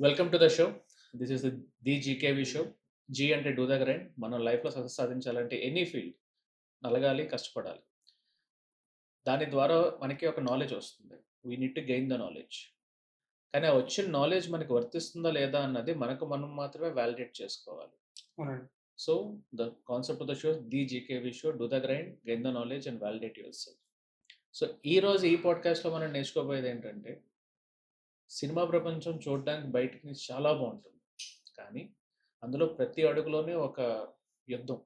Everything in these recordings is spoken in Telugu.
Welcome to the show. This is the GKV show. G అంటే డూ ద గ్రైండ్. మనం లైఫ్లో సక్సెస్ సాధించాలంటే ఎనీ ఫీల్డ్ నలగాలి, కష్టపడాలి. దాని ద్వారా మనకి ఒక నాలెడ్జ్ వస్తుంది. We need to gain the knowledge. కానీ ఆ వచ్చిన నాలెడ్జ్ మనకి వర్తిస్తుందా లేదా అన్నది మనకు మనం మాత్రమే వ్యాలిడేట్ చేసుకోవాలి. అవునండి. So the concept of the show the GKV show, do the grind, gain the knowledge and validate yourself. So ఈ రోజు ఈ పాడ్కాస్ట్లో మనం నేర్చుకోబోయేది ఏంటంటే, సినిమా ప్రపంచం చూడడానికి బయటికి నుంచి చాలా బాగుంటుంది. కానీ అందులో ప్రతి అడుగులోనే ఒక యుద్ధం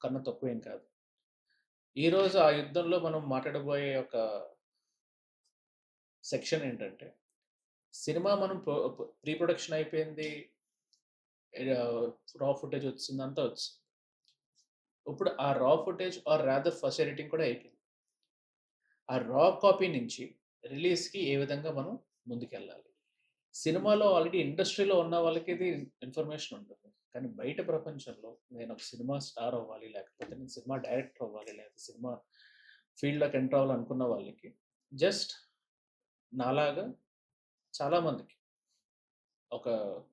కన్నా తక్కువేం కాదు. ఈరోజు ఆ యుద్ధంలో మనం మాట్లాడబోయే ఒక సెక్షన్ ఏంటంటే, సినిమా మనం ప్రీ ప్రొడక్షన్ అయిపోయింది, రా ఫుటేజ్ వచ్చింది, అంతా వచ్చింది. ఇప్పుడు ఆ రా footage or rather first editing కూడా అయిపోయింది. ఆ రా కాపీ నుంచి రిలీజ్కి ఏ విధంగా మనం ముందుకెళ్ళాలి. సినిమాలో ఆల్రెడీ ఇండస్ట్రీలో ఉన్న వాళ్ళకి ఇది ఇన్ఫర్మేషన్ ఉంటుంది. కానీ బయట ప్రపంచంలో నేను ఒక సినిమా స్టార్ అవ్వాలి, లేకపోతే నేను సినిమా డైరెక్టర్ అవ్వాలి, లేకపోతే సినిమా ఫీల్డ్లోకి ఎంటర్ అవ్వాలనుకున్న వాళ్ళకి జస్ట్ నాలాగా చాలామందికి ఒక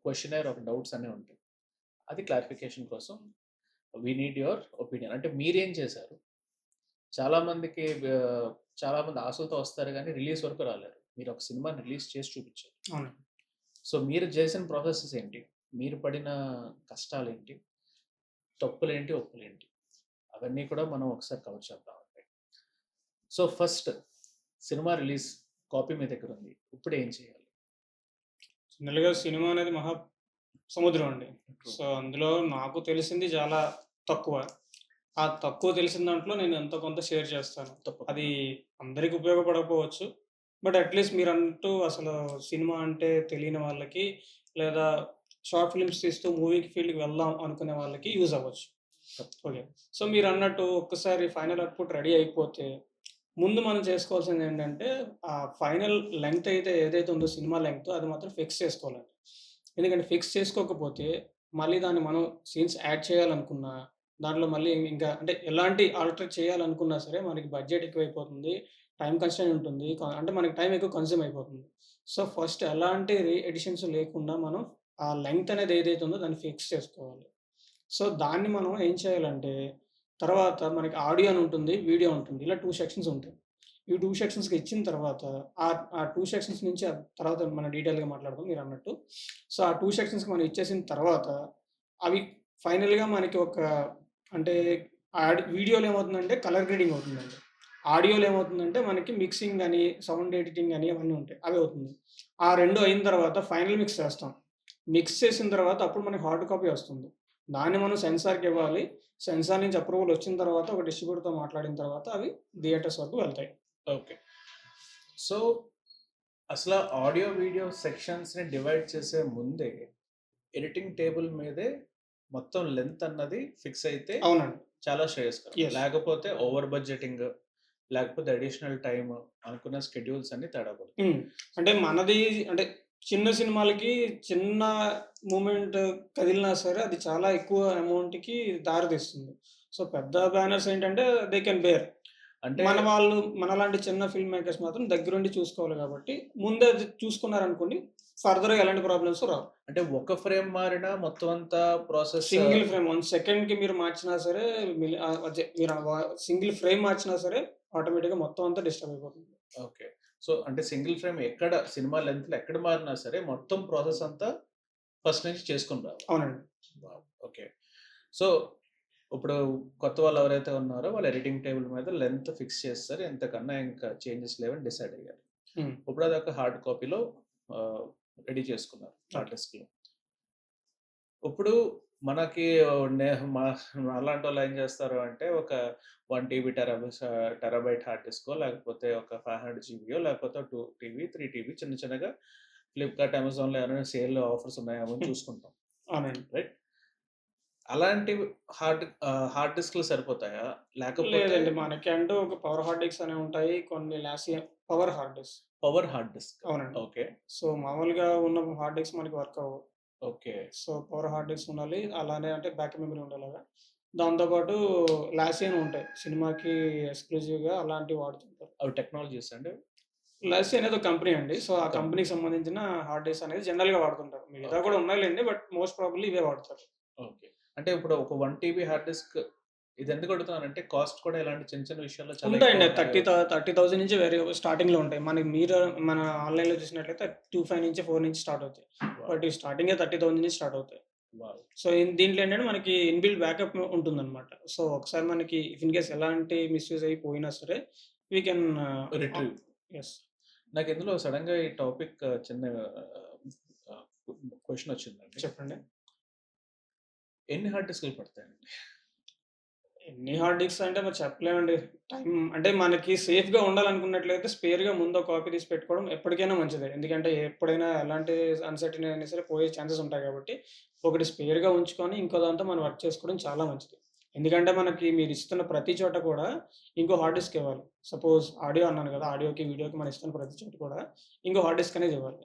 క్వశ్చనర్, ఒక డౌట్స్ అనేవి ఉంటాయి. అది క్లారిఫికేషన్ కోసం వీ నీడ్ యువర్ ఒపీనియన్. అంటే మీరేం చేశారు? చాలామందికి చాలామంది ఆశలతో వస్తారు కానీ రిలీజ్ వరకు రాలేరు. మీరు ఒక సినిమాని రిలీజ్ చేసి చూపించారు. అవునండి. సో మీరు చేసిన ప్రాసెసెస్ ఏంటి? మీరు పడిన కష్టాలేంటి? తప్పులేంటి? ఒప్పులేంటి? అవన్నీ కూడా మనం ఒకసారి కవర్ చేద్దామండి. సో ఫస్ట్ సినిమా రిలీజ్ కాపీ మీ దగ్గర ఉంది. ఇప్పుడు ఏం చేయాలి? జనరల్‌గా సినిమా అనేది మహా సముద్రం అండి. సో, అందులో నాకు తెలిసింది చాలా తక్కువ. ఆ తక్కువ తెలిసిన దాంట్లో నేను ఎంతో కొంత షేర్ చేస్తాను. అది అందరికి ఉపయోగపడకపోవచ్చు. బట్ అట్‌లీస్ట్ మీరన్నట్టు అసలు సినిమా అంటే తెలియని వాళ్ళకి, లేదా షార్ట్ ఫిల్మ్స్ తీస్తూ మూవీకి ఫీల్డ్‌కి వెళ్దాం అనుకునే వాళ్ళకి యూజ్ అవ్వచ్చు. ఓకే. సో, మీరన్నట్టు ఒక్కసారి ఫైనల్ అవుట్‌పుట్ రెడీ అయిపోతే, ముందు మనం చేసుకోవాల్సిందేంటంటే, ఆ ఫైనల్ లెంగ్త్ ఏదైతే ఉందో సినిమా లెంగ్త్ అది మాత్రం ఫిక్స్ చేసుకోవాలండి. ఎందుకంటే ఫిక్స్ చేసుకోకపోతే, మళ్ళీ దాన్ని మనం సీన్స్ యాడ్ చేయాలనుకున్నా, దాంట్లో మళ్ళీ ఇంకా అంటే ఎలాంటి ఆల్టర్ చేయాలనుకున్నా సరే, మనకి బడ్జెట్ ఎక్కువైపోతుంది. టైమ్ కన్‌స్ట్రెయింట్ ఉంటుంది. అంటే మనకి టైమ్ ఎక్కువ కన్జ్యూమ్ అయిపోతుంది. సో, ఫస్ట్ ఎలాంటి ఎడిషన్స్ లేకుండా మనం ఆ లెంగ్త్ అనేది ఏదైతే ఉందో దాన్ని ఫిక్స్ చేసుకోవాలి. సో, దాన్ని మనం ఏం చేయాలంటే, తర్వాత మనకి ఆడియో అని ఉంటుంది, వీడియో ఉంటుంది. ఇలా 2 సెక్షన్స్ ఉంటాయి. ఈ 2 సెక్షన్స్‌కి ఇచ్చిన తర్వాత ఆ 2 సెక్షన్స్ నుంచి తర్వాత మనం డీటెయిల్‌గా మాట్లాడదాం మీరన్నట్టు. సో, ఆ 2 సెక్షన్స్‌కి మనం ఇచ్చేసిన తర్వాత, అవి ఫైనల్‌గా మనకి ఒక అంటే వీడియోలో ఏమవుతుందంటే కలర్ గ్రేడింగ్ అవుతుందండి. ఆడియోలో ఏమవుతుందంటే మనకి మిక్సింగ్ అని, సౌండ్ ఎడిటింగ్ అని అవన్నీ ఉంటాయి. అవి అవుతుంది. ఆ 2 అయిన తర్వాత ఫైనల్ మిక్స్ చేస్తాం. మిక్స్ చేసిన తర్వాత అప్పుడు మనకి హార్డ్ కాపీ వస్తుంది. దాన్ని మనం సెన్సార్‌కివ్వాలి. సెన్సార్ నుంచి అప్రూవల్ వచ్చిన తర్వాత ఒక డిస్ట్రిబ్యూటర్‌తో మాట్లాడిన తర్వాత అవి థియేటర్స్ వరకు వెళ్తాయి. ఓకే. సో అసలు ఆడియో, వీడియో సెక్షన్స్‌ని డివైడ్ చేసే ముందే ఎడిటింగ్ టేబుల్ మీదే మొత్తం లెంత్ అన్నది ఫిక్స్ అయితే అవునండి. చాలా శ్రేయస్కరం. యెస్. లేకపోతే ఓవర్ బడ్జెటింగ్, లేకపోతే అడిషనల్ టైమ్, అనుకున్న షెడ్యూల్స్ అన్నీ తేడా పడతాయి. హ్మ్. అంటే మనది అంటే చిన్న సినిమాలకి చిన్న మూవ్‌మెంట్ కదిలినా సరే అది చాలా ఎక్కువ అమౌంట్‌కి దారితీస్తుంది. సో, పెద్ద బ్యానర్స్ ఏంటంటే దే కెన్ బేర్. అంటే మనలాంటి చిన్న ఫిల్మ్ మేకర్స్ మాత్రం దగ్గరుండి చూసుకోవాలి కాబట్టి, ముందే అది చూసుకున్నారనుకోండి ఫర్దర్‌గా ఎలాంటి ప్రాబ్లమ్స్ రావు. అంటే ఒక ఫ్రేమ్ మారినా మొత్తం అంతా ప్రాసెస్. సింగిల్ ఫ్రేమ్ 1 సెకండ్‌కి మీరు మార్చినా సరే అదే మీరు సింగిల్ ఫ్రేమ్ మార్చినా సరే ఆటోమేటిక్‌గా మొత్తం అంతా డిస్టర్బ్ అయిపోతుంది. ఓకే. సో అంటే సింగిల్ ఫ్రేమ్ ఎక్కడ సినిమా లెంగ్త్‌లో ఎక్కడ మారినా సరే మొత్తం ప్రాసెస్ అంతా ఫస్ట్ నుంచి చేసుకొని రావాలి. అవునండి. వావ్! ఓకే. సో ఇప్పుడు కొత్త వాళ్ళు ఎవరైతే ఉన్నారో వాళ్ళు ఎడిటింగ్ టేబుల్ మీద లెంత్ ఫిక్స్ చేస్తారు. ఇంతకన్నా ఇంకా చేంజెస్ లేవని డిసైడ్ అయ్యారు. హ్మ్. ఇప్పుడు అదొక హార్డ్ కాపీలో రెడీ చేసుకున్నారు హార్డ్ ఓకే. డిస్క్‌లో. ఇప్పుడు మనకి నే మా మాలాంటోళ్ళు ఏం చేస్తారు అంటే ఒక 1 టీబీ టెరాబైట్ హార్డ్ డిస్కో, లేకపోతే ఒక 500 జీబీయో, లేకపోతే 2 టీబీ, 3 టీబీ చిన్న చిన్నగా ఫ్లిప్‌కార్ట్, అమెజాన్‌లో ఏమైనా సేల్ ఆఫర్స్ ఉన్నాయేమో అని చూసుకుంటాం. అవునండి. రైట్? అలాంటివి హార్డ్ డిస్క్‌లు సరిపోతాయా? లేకపోతే లేదండి. మనకంటూ ఒక పవర్ హార్డ్ డిస్క్స్ అనేవి ఉంటాయి. కొన్ని లాసియం power hard disk. Power hard disk. అవునండి. ఓకే. సో, మామూలుగా ఉన్న హార్డ్ డిస్క్ మనకి వర్క్ అవ్వవు. Okay. So, power hard disk ఉండాలి. అలానే అంటే బ్యాకప్ మెమరీ ఉండేలాగా. దాంతో పాటు లాసియన్ ఉంటాయి. సినిమాకి ఎక్స్‌క్లూజివ్‌గా అలాంటివి వాడుతుంటారు. అవి టెక్నాలజీస్ అండి? లస్సీ అనేది ఒక కంపెనీ అండి. సో, ఆ కంపెనీ. కంపెనీకి సంబంధించిన హార్డ్ డిస్క్ అనేది జనరల్‌గా వాడుతుంటారు. మిగతా ఓకే. కూడా ఉన్నాయిలెండి. బట్ మోస్ట్ ప్రాబబ్లీ ఇవే వాడతారు. ఓకే. అంటే ఇప్పుడు ఒక 1 టీబీ హార్డ్ డిస్క్ ఇదెందుకు అడుగుతున్నానంటే కాస్ట్ కూడా ఇలాంటి చిన్న చిన్న విషయాల్లో చాలా ఉంటాయండి. ఎక్కువ ఉంటాయి కాబట్టి 30,000 నుంచి వేరే స్టార్టింగ్‌లో ఉంటాయి. మీరు మన ఆన్‌లైన్‌లో చూసినట్లయితే 25 నుంచి 4 నుంచి స్టార్ట్ అవుతాయి. వావ్! బట్ ఈ స్టార్టింగే 30,000 నుంచి స్టార్ట్ అవుతాయి. వావ్! సో, దీంట్లో ఏంటంటే మనకి ఇన్‌బిల్ట్ బ్యాకప్ ఉంటుందన్నమాట. సో, ఒకసారి మనకి ఇఫ్ ఇన్ కేస్ ఎలాంటి మిస్‌యూజ్ అయ్యి పోయినా సరే వి కెన్ రిట్రీవ్. యెస్. నాకు ఇందులో సడెన్‌గా ఈ టాపిక్ చిన్న ఆహ్, క్వెషన్ వచ్చిందండి. చెప్పండి. ఎన్ని హార్డ్ డిస్క్‌లు పడతాయండి? ఎన్ని హార్డ్ డిస్క్స్ అంటే మరి చెప్పలేమండి. అంటే మనకి సేఫ్‌గా ఉండాలనుకున్నట్లయితే స్పేర్‌గా ముందు ఒక కాపీ తీసి పెట్టుకోవడం ఎప్పటికైనా మంచిదే. ఎందుకంటే ఎప్పుడైనా ఎలాంటి అన్‌సర్టెయిన్ అయినా సరే పోయే ఛాన్సెస్ ఉంటాయి కాబట్టి, ఒకటి స్పేర్‌గా ఉంచుకొని ఇంకో దాంతో మనం వర్క్ చేసుకోవడం చాలా మంచిది. ఎందుకంటే మనకి మీరు ఇస్తున్న ప్రతి చోట కూడా ఇంకో హార్డ్ డిస్క్ ఇవ్వాలి. సపోజ్ ఆడియో అన్నాను కదా! ఆడియోకి, వీడియోకి మనం ఇస్తున్న ప్రతి చోట కూడా ఇంకో హార్డ్ డిస్క్ అనేది ఇవ్వాలి.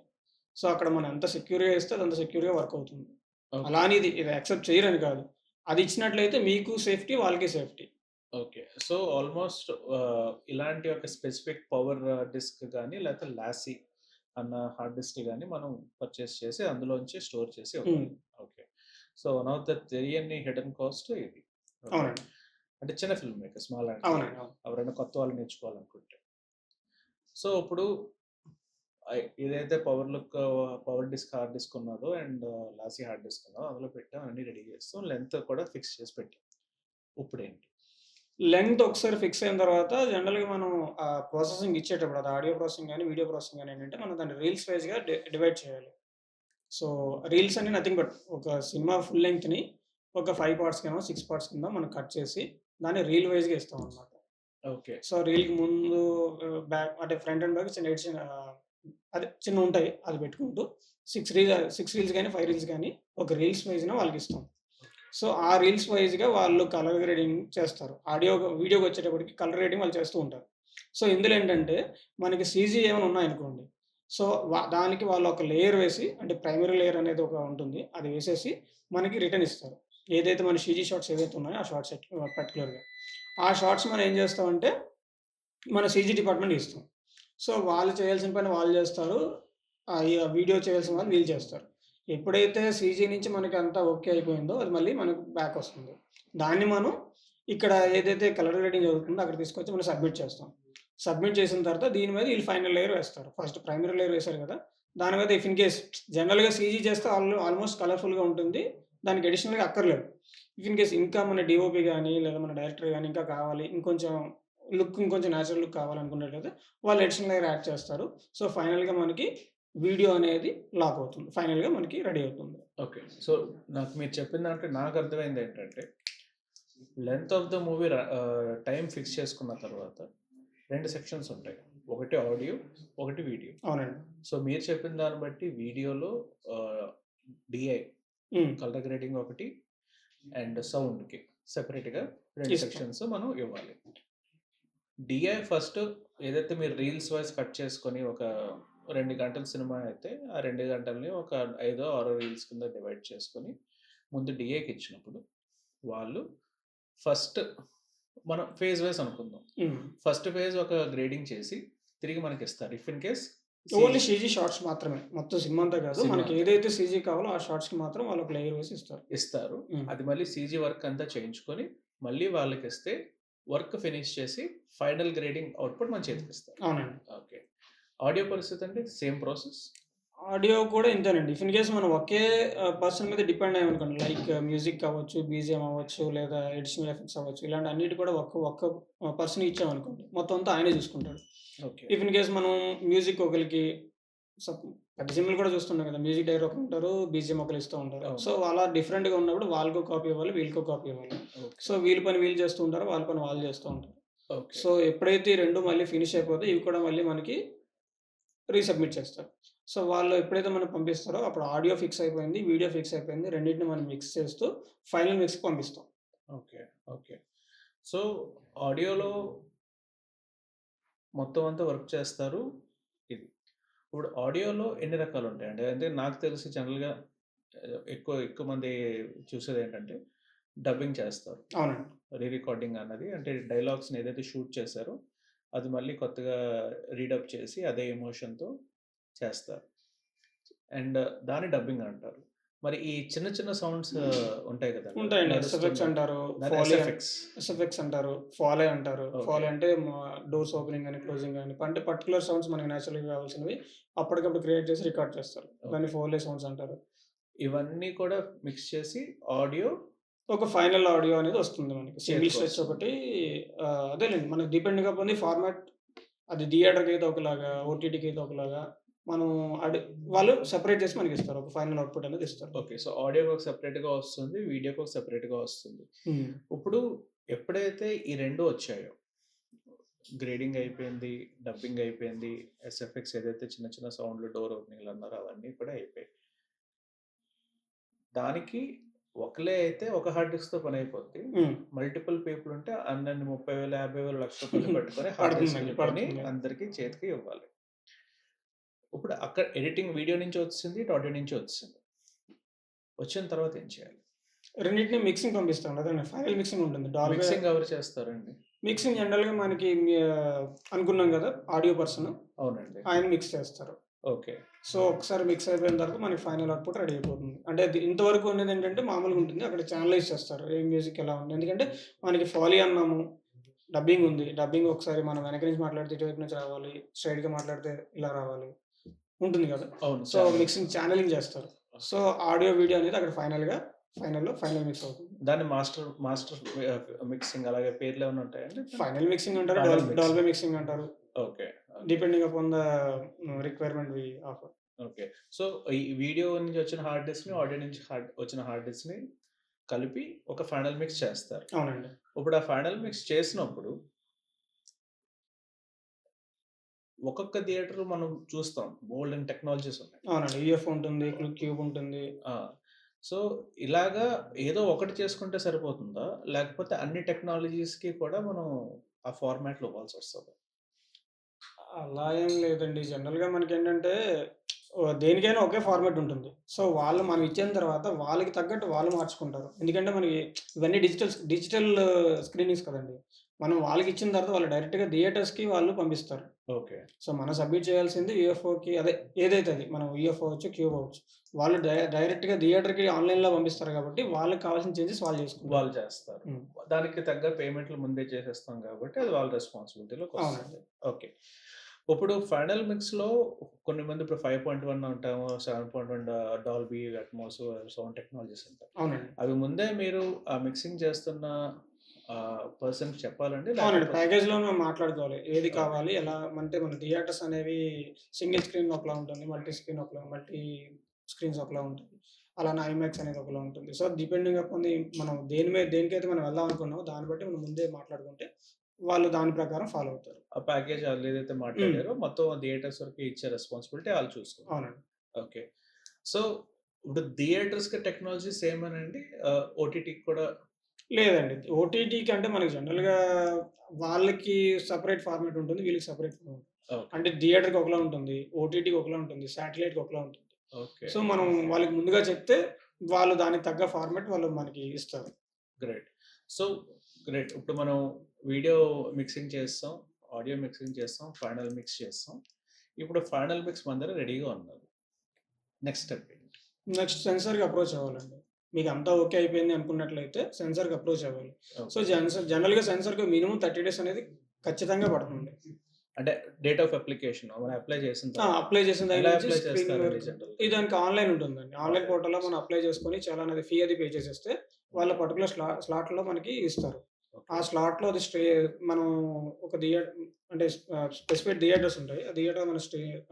సో, అక్కడ మనం ఎంత సెక్యూర్‌గా ఇస్తే అది అంత సెక్యూర్‌గా వర్క్ అవుతుంది. అలా ఓకే. అని ఇది యాక్సెప్ట్ చేయరని కాదు. అది ఇచ్చినట్లయితే మీకు సేఫ్టీ, వాళ్ళకి సేఫ్టీ. ఓకే. సో, ఆల్‌మోస్ట్ ఇలాంటి ఒక స్పెసిఫిక్ పవర్ డిస్క్ గాని, లేకపోతే లాసీ అన్న హార్డ్ డిస్క్ గాని మనం పర్చేస్ చేసి అందులోంచి స్టోర్ చేసి హ్మ్. ఇవ్వాలి. Okay. So, one of the తెలియని హిడెన్ కాస్ట్ ఇది. ఓకే. అవునండి. అంటే చిన్న ఫిల్మ్ మేకర్, స్మాల్ యాక్టర్ అవునండి. అవును. ఎవరైనా కొత్త వాళ్ళు నేర్చుకోవాలనుకుంటే. సో, ఇప్పుడు ఏదైతే పవర్ డిస్క్, హార్డ్ డిస్క్ ఉన్నదో అండ్ లాసీ హార్డ్ డిస్క్ ఉన్నదో అందులో పెట్టాం. అన్నీ రెడీ చేస్తాం. లెంత్ కూడా ఫిక్స్ చేసి పెట్టాం. ఇప్పుడేంటి? లెంగ్త్ ఒకసారి ఫిక్స్ అయిన తర్వాత జనరల్‌గా మనం ప్రాసెసింగ్ ఇచ్చేటప్పుడు అది ఆడియో ప్రాసెసింగ్ గాని, వీడియో ప్రాసెసింగ్ గాని ఏంటంటే మనం దాన్ని రీల్స్ వైస్‌గా డివైడ్ చేయాలి. సో, రీల్స్ అని నథింగ్ బట్ ఒక సినిమా ఫుల్ లెంగ్త్‌ని ఒక 5 పార్ట్స్ కింద, 6 పార్ట్స్ కింద మనం కట్ చేసి దాన్ని రీల్ వైస్‌గా ఇస్తామనమాట. ఓకే. సో, రీల్‌కి ముందు బ్యాక్ అంటే ఫ్రంట్ అండ్ బ్యాక్ అదే చిన్నవుంటాయి. అది పెట్టుకుంటూ 6 రీల్స్ గాని, 5 రీల్స్ గాని ఒక రీల్స్ వైస్‌న వాళ్ళకిస్తాం. సో, ఆ రీల్స్ వైస్‌గా వాళ్ళు కలర్ గ్రేడింగ్ చేస్తారు. వీడియోకొచ్చేటప్పటికి కలర్ గ్రేడింగ్ వాళ్ళు చేస్తూ ఉంటారు. సో, ఇందులో ఏంటంటే మనకి సీజీ ఏమైనా ఉన్నాయనుకోండి. సో, దానికి వాళ్ళు ఒక లేయర్ వేసి అంటే ప్రైమరీ లేయర్ అనేది ఒక ఉంటుంది. అది వేసేసి మనకి రిటర్న్ ఇస్తారు. ఏదైతే మన సీజీ షాట్స్ ఏవైతే ఉన్నాయో ఆ షాట్స్ పర్టిక్యులర్‌గా. ఆ షాట్స్ మనం ఏం చేస్తామంటే మన సీజీ డిపార్ట్‌మెంట్‌కి ఇస్తాం. సో, వాళ్ళు చేయాల్సిన పని వాళ్ళు జేస్తారు. ఈ వీడియో చేయాల్సిన పని వీళ్ళు చేస్తారు. ఎప్పుడైతే సీజీ నుంచి మనకంతా ఓకే అయిపోయిందో, అది మళ్ళీ మనకు బ్యాకొస్తుంది. దాన్ని మనం ఇక్కడ ఏదైతే కలర్ గ్రేడింగ్ జరుగుతుందో అక్కడ తీసుకొచ్చి మనం సబ్మిట్ చేస్తాం. సబ్మిట్ చేసిన తర్వాత దీని మీద ఈళ్ళు ఫైనల్ లేయర్ వేస్తారు. ఫస్ట్ ప్రైమరీ లేయర్ వేశారు కదా! దాని మీద ఇఫ్ ఇన్ కేస్ జనరల్‌గా సీజీ చేస్తే ఆల్‌మోస్ట్ కలర్‌ఫుల్‌గా ఉంటుంది. దానికి అడిషనల్‌గా అక్కర్లేదు. ఇఫ్ ఇన్ కేస్ ఇంకా మన డీఓపీ గాని, లేదా మన డైరెక్టర్ గాని ఇంకా కావాలి, ఇంకొంచెం నేచురల్ లుక్ కావాలనుకున్నట్లయితే వాళ్ళు అడిషనల్ లేయర్ యాడ్ చేస్తారు. సో, ఫైనల్‌గా మనకి వీడియో అనేది లాక్ అవుతుంది. ఫైనల్‌గా మనకి రెడీ అవుతుంది. ఓకే. సో, నాకు మీరు చెప్పిన దాంట్లో నాకు అర్థమైందేంటంటే, length of the movie time fix చేసుకున్న తర్వాత 2 సెక్షన్స్ ఉంటాయి. ఒకటి ఆడియో, ఒకటి వీడియో. అవునండి. సో, మీరు చెప్పిన దాన్ని బట్టి వీడియోలో ఆహ్, డీఐ హ్మ్. కలర్ గ్రేడింగ్ ఒకటి అండ్ సౌండ్‌కి సెపరేట్‌గా 2 ఇస్తాం. సెక్షన్స్ మనం ఇవ్వాలి. డీఐ ఫస్ట్ ఏదైతే మీరు రీల్స్ వైస్ కట్ చేసుకొని ఒక 2 గంటల సినిమా అయితే, ఆ 2 గంటల్ని ఒక 6 రీల్స్ కింద డివైడ్ చేసుకొని, ముందు డీఏకి ఇచ్చినప్పుడు, వాళ్ళు ఫస్ట్ మనం ఫేజ్ వైస్ అనుకుందాం. హ్మ్. ఫస్ట్ ఫేజ్ ఒక గ్రేడింగ్ చేసి తిరిగి మనకిస్తారు. If in case only CG CG shots మాత్రమే. మొత్తం సినిమా అంతా కాదు. సినిమా మనకి అంతా ఏదైతే సీజీ కావాలో ఆ షాట్స్‌కి మాత్రం వాళ్ళు ఒక లేయర్ వేసి ఇస్తారు. ఇస్తారు. హ్మ్. అది మళ్ళీ సీజీ వర్క్ అంతా చేయించుకొని, మళ్ళీ వాళ్ళకిస్తే వర్క్ ఫినిష్ చేసి ఫైనల్ గ్రేడింగ్ అవుట్‌పుట్ మన చేతికిస్తారు. అవునండి. ఓకే. ఆడియో పరిస్థితి అండి సేమ్ ప్రాసెస్? ఆడియో కూడా ఇంతేనండి. ఇఫ్ ఇన్ కేస్ మనం ఒకే పర్సన్ మీద డిపెండ్ అయ్యామనుకోండి. లైక్ మ్యూజిక్ అవ్వచ్చు, బీజీఎం అవ్వచ్చు, లేదా ఎడిషనల్ ఎఫెక్ట్స్ అవ్వచ్చు. ఇలాంటి అన్నిటి కూడా ఒక్క ఒక్క పర్సన్‌కి ఇచ్చామనుకోండి. మొత్తం అంతా ఆయనే చూసుకుంటాడు. ఓకే. ఇఫ్ ఇన్ కేస్ మనం మ్యూజిక్ ఒకళ్ళకి సప్ పెద్ద సినిమాలు కూడా చూస్తున్నాం కదా! Music director ఒకరుంటారు. బీజీఎం ఒకళ్ళు ఇస్తూ ఉంటారు. అవును. సో, అలా డిఫరెంట్‌గా ఉన్నప్పుడు వాళ్ళకో కాపీ ఇవ్వాలి. వీళ్ళకో కాపీ ఇవ్వాలి. ఓకే. సో, వీళ్ళ పని వీళ్ళు చేస్తూ ఉంటారు. వాళ్ళ పని వాళ్ళు చేస్తూ ఉంటారు. ఓకే. సో, ఎప్పుడైతే ఈ 2 మళ్ళీ ఫినిష్ అయిపోతాయో ఇవి కూడా మళ్ళీ మనకి రీసబ్మిట్ చేస్తారు. సో, వాళ్ళు ఎప్పుడైతే మనకు పంపిస్తారో అప్పుడు ఆడియో ఫిక్స్ అయిపోయింది. వీడియో ఫిక్స్ అయిపోయింది. రెండిటిని మనం మిక్స్ చేస్తూ ఫైనల్ మిక్స్‌కి పంపిస్తాం. ఓకే. ఓకే. సో, ఆడియోలో మొత్తం అంతా వర్క్ చేస్తారు. ఇది. ఇప్పుడు ఆడియోలో ఎన్ని రకాలుంటాయండి? అంటే నాకు తెలిసి జనరల్‌గా ఎక్కువ ఎక్కువ మంది చూసేదేంటంటే డబ్బింగ్ చేస్తారు. అవునండి. రీ రికార్డింగ్ అన్నది అంటే డైలాగ్స్‌ని ఏదైతే షూట్ చేశారో అది మళ్ళీ కొత్తగా రీడబ్ చేసి అదే ఎమోషన్‌తో చేస్తారు. అండ్ దాన్ని డబ్బింగ్ అంటారు. మరి ఈ చిన్న చిన్న సౌండ్స్ ఉంటాయి కదండీ! ఉంటాయండి. ఎస్ఎఫ్ఎక్స్ నడుస్తున్న అంటారు. దాన్ని ఫోలీ ఎస్ఎఫ్ఎక్స్. ఎస్ఎఫ్ఎక్స్ అంటారు. ఫాలే అంటారు. ఓకే. ఫాలే అంటే డోర్స్ ఓపెనింగ్ గాని, క్లోజింగ్ గాని అంటే పర్టిక్యులర్ సౌండ్స్ మనకి నేచురల్‌గా కావాల్సినవి అప్పటికప్పుడు క్రియేట్ చేసి రికార్డ్ చేస్తారు. దాన్ని ఓకే. ఫోలే సౌండ్స్ అంటారు. ఇవన్నీ కూడా మిక్స్ చేసి ఆడియో ఒక ఫైనల్ ఆడియో అనేది వస్తుంది మనకి. సింగిల్ స్ట్రెచ్ చేతికొస్తుంది. ఒకటి అదేలెండి మనకి డిపెండ్ కాకపోతే ఫార్మాట్ అది థియేటర్‌కి అయితే ఒకలాగా, ఓటీటీకి అయితే ఒకలాగా మనం అడి వాళ్ళు సెపరేట్ చేసి మనకిస్తారు. ఒక ఫైనల్ అవుట్‌పుట్ అనేది ఇస్తారు. ఓకే. సో, ఆడియోకి ఒక సెపరేట్‌గా వస్తుంది. వీడియోకి ఒక సెపరేట్‌గా వస్తుంది. హ్మ్. ఇప్పుడు ఎప్పుడైతే ఈ 2 వచ్చాయో, గ్రేడింగ్ అయిపోయింది, డబ్బింగ్ అయిపోయింది, ఎస్ఎఫ్ఎక్స్ ఏదైతే చిన్న చిన్న సౌండ్‌లు, డోర్ ఓపెనింగ్‌లు అన్నారో అవన్నీ కూడా అయిపోయాయి. దానికి ఒకలే అయితే ఒక హార్డ్ డిస్క్‌తో పనైపోద్ది. హ్మ్. మల్టిపుల్ పీపుల్ ఉంటే అన్నన్ని 30,000, 50,000, ₹1,00,000 పెట్టుకొని హార్డ్ పడుతుందండి. డిస్క్‌లు కొని పడుతుంది. అందరికి చేతికి ఇవ్వాలి. ఇప్పుడు అక్కడ ఎడిటింగ్ వీడియో నుంచి వచ్చింది, ఇటు ఆడియో నుంచి వచ్చింది. వచ్చిన తర్వాత ఏం చేయాలి? రెండిటిని మిక్సింగ్ పంపిస్తాం అదేనండి. ఫైనల్ మిక్సింగ్ ఉంటుంది. డాల్బీ మిక్సింగ్ ఎవరు చేస్తారండి? మిక్సింగ్ జనరల్‌గా మనకి అనుకున్నాం గదా! ఆడియో పర్సన్ అవునండి. ఆయన మిక్స్ చేస్తారు. ఓకే. సో, ఒకసారి మిక్స్ అయిపోయిన తర్వాత మనకి ఫైనల్ అవుట్‌పుట్ రెడీ అయిపోతుంది. అంటే ఇంతవరకు ఉన్నదేంటంటే మామూలుగా ఉంటుంది. అక్కడ ఛానలైజ్ చేస్తారు. ఏ మ్యూజిక్ ఎలా ఉంది. ఎందుకంటే మనకి ఫాలీ అన్నాము. డబ్బింగ్ ఉంది. డబ్బింగ్ ఒకసారి మనం వెనక నుంచి మాట్లాడితే ఇటువైపు నుంచి రావాలి. స్ట్రెయిట్‌గా మాట్లాడితే ఇలా రావాలి. ఉంటుంది గదా! అవును. So, mixing ఛానెలింగ్. ఛానెలింగ్ చేస్తారు. సో, ఆడియో, వీడియో అనేది అక్కడ ఫైనల్ మిక్స్ అవుతుంది. దాన్ని మాస్టర్ మాస్టర్ మిక్సింగ్ అలాగే పేర్లేమన్నా ఉంటాయండి? ఫైనల్ మిక్సింగ్ అంటారు. Final mixing. డాల్బీ మిక్సింగ్ అంటారు. Okay. Depending upon the requirement we offer. Okay. So, ఈ వీడియో నుంచి వచ్చిన హార్డ్ డిస్క్‌ని, ఆడియో నుంచి వచ్చిన హార్డ్ డిస్క్‌ని కలిపి ఒక ఫైనల్ మిక్స్ చేస్తారు. అవునండి. ఇప్పుడు ఆ ఫైనల్ మిక్స్ చేసినప్పుడు ఒక్కొక్క థియేటర్ మనం చూస్తాం. బోలెడన్ని టెక్నాలజీస్ ఉన్నాయి. అవునండి. యూఎఫ్ ఉంటుంది. క్యూబ్ ఉంటుంది. ఆ! సో, ఇలాగా ఏదో ఒకటి చేసుకుంటే సరిపోతుందా? లేకపోతే అన్ని టెక్నాలజీస్‌కి కూడా మనం ఆ ఫార్మాట్‌లో ఇవ్వాల్సొస్తదా? అలా ఏం లేదండి. జనరల్‌గా మనకేంటంటే దేనికైనా ఒకే ఫార్మాట్ ఉంటుంది. సో, వాళ్ళు మనం ఇచ్చిన తర్వాత వాళ్ళకి తగ్గట్టు వాళ్ళు మార్చుకుంటారు. ఎందుకంటే మనకి ఇవన్నీ డిజిటల్ స్క్రీనింగ్స్ కదండీ. మనం వాళ్ళకిచ్చిన తర్వాత వాళ్ళు డైరెక్ట్‌గా థియేటర్స్‌కి వాళ్ళు పంపిస్తారు. ఓకే. సో, మనం సబ్మిట్ చేయాల్సింది యూఎఫ్ఓకి అదే ఏదైతే అది. మనం యూఎఫ్ఓ అవ్వచ్చు, క్యూబ్ అవ్వచ్చు. వాళ్ళు డైరెక్ట్‌గా థియేటర్‌కి ఆన్‌లైన్‌లో పంపిస్తారు కాబట్టి వాళ్ళకి కావాల్సిన చేంజెస్ వాళ్ళు చేసుకుంటారు. వాళ్ళు చేస్తారు. హ్మ్. దానికి తగ్గ పేమెంట్‌లు ముందే చేసేస్తాం కాబట్టి అది వాళ్ళ రెస్పాన్సిబిలిటీలోకొస్తుంది. అవునండి. ఓకే. ఇప్పుడు ఫైనల్ మిక్స్‌లో కొన్ని మంది ఇప్పుడు 5.1 అంటాము, 7.1 డాల్బీ అట్మాస్ సౌండ్ టెక్నాలజీస్ అంటారు. అవునండి. అవి ముందే మీరు ఆ మిక్సింగ్ చేస్తున్న పర్సన్‌కి చెప్పాలండి? అవునండి. లేకపోతే ప్యాకేజ్‌లో మనం మాట్లాడుకోవాలి. ఏది ఓకే. కావాలి? ఎలా అంటే మన థియేటర్స్ అనేవి సింగిల్ స్క్రీన్ ఒకలా ఉంటుంది. మల్టీ స్క్రీన్స్ ఒకలా ఉంటుంది. అలానే ఐమాక్స్ అనేది ఒకలా ఉంటుంది. సో, డిపెండింగ్ అపాన్ మనం దేనికైతే మనం వెళ్దాం అనుకున్నామో దాన్ని బట్టి మనం ముందే మాట్లాడుకుంటే వాళ్ళు దాని ప్రకారం ఫాలో అవుతారు. ఆ ప్యాకేజ్ ఆళ్ళేదైతే హ్మ్. మాట్లాడారో మొత్తం థియేటర్స్ వరకే ఇచ్చే రెస్పాన్సిబిలిటీ ఆళ్ళు చూసుకుంటారు. అవునండి. ఓకే. సో, ఇప్పుడు థియేటర్స్‌కి టెక్నాలజీ సేమేనండి? ఓటీటీకి కూడా లేదండి. ఓటీటీకి అంటే మనకి జనరల్‌గా వాళ్ళకి సెపరేట్ ఫార్మాట్ ఉంటుంది. వీళ్ళకి సెపరేట్ ఫార్మాట్. ఓకే. అంటే థియేటర్‌కి ఒకలా ఉంటుంది. ఓటీటీకి ఒకలా ఉంటుంది. శాటిలైట్‌కి ఒకలా ఉంటుంది. ఓకే. సో, మనం వాళ్ళకి ముందుగా చెప్తే, వాళ్ళు దానికి తగ్గ ఫార్మాట్ వాళ్ళు మనకి ఇస్తారు. గ్రేట్. So, great. ఇప్పుడు మనం వీడియో మిక్సింగ్ చేస్తాం, ఆడియో మిక్సింగ్ చేస్తాం, ఫైనల్ మిక్స్ చేస్తాం. ఇప్పుడు ఫైనల్ మిక్స్ మన దగ్గర రెడీగా ఉన్నది. నెక్స్ట్ స్టెప్ ఏంటి? నెక్స్ట్ సెన్సార్‌కి అప్రోచ్ అవ్వాలండి. మీకంతా ఓకే అయిపోయింది అనుకున్నట్లయితే సెన్సార్‌కి అప్రోచ్ అవ్వాలి. So, okay. జనరల్‌గా సెన్సార్‌కి మినిమమ్ 30 డేస్ అనేది ఖచ్చితంగా పడుతుంది. అంటే డేట్ ఆఫ్ అప్లికేషన్ మనం అప్లై చేసిన తర్వాత అప్లై చేసిన దగ్గర ఎలా నుంచి అప్లై స్క్రీనింగ్ చేస్తారండి వరకు జనరల్‌గా? ఇది దానికి ఆన్‌లైన్ ఉంటుందండి. ఆన్‌లైన్ ఆన్‌లైన్ పోర్టల్‌లో మనం అప్లై చేసుకొని చాలా అనేది ఫీ అది పే చేసేస్తే వాళ్ళ పర్టిక్యులర్ స్లాట్‌లో మనకి ఇస్తారు. ఆ ఓకే. స్లాట్‌లో అది మనం ఒక అంటే స్పెసిఫైడ్ థియేటర్స్ ఉంటాయి. ఆ థియేటర్ మనం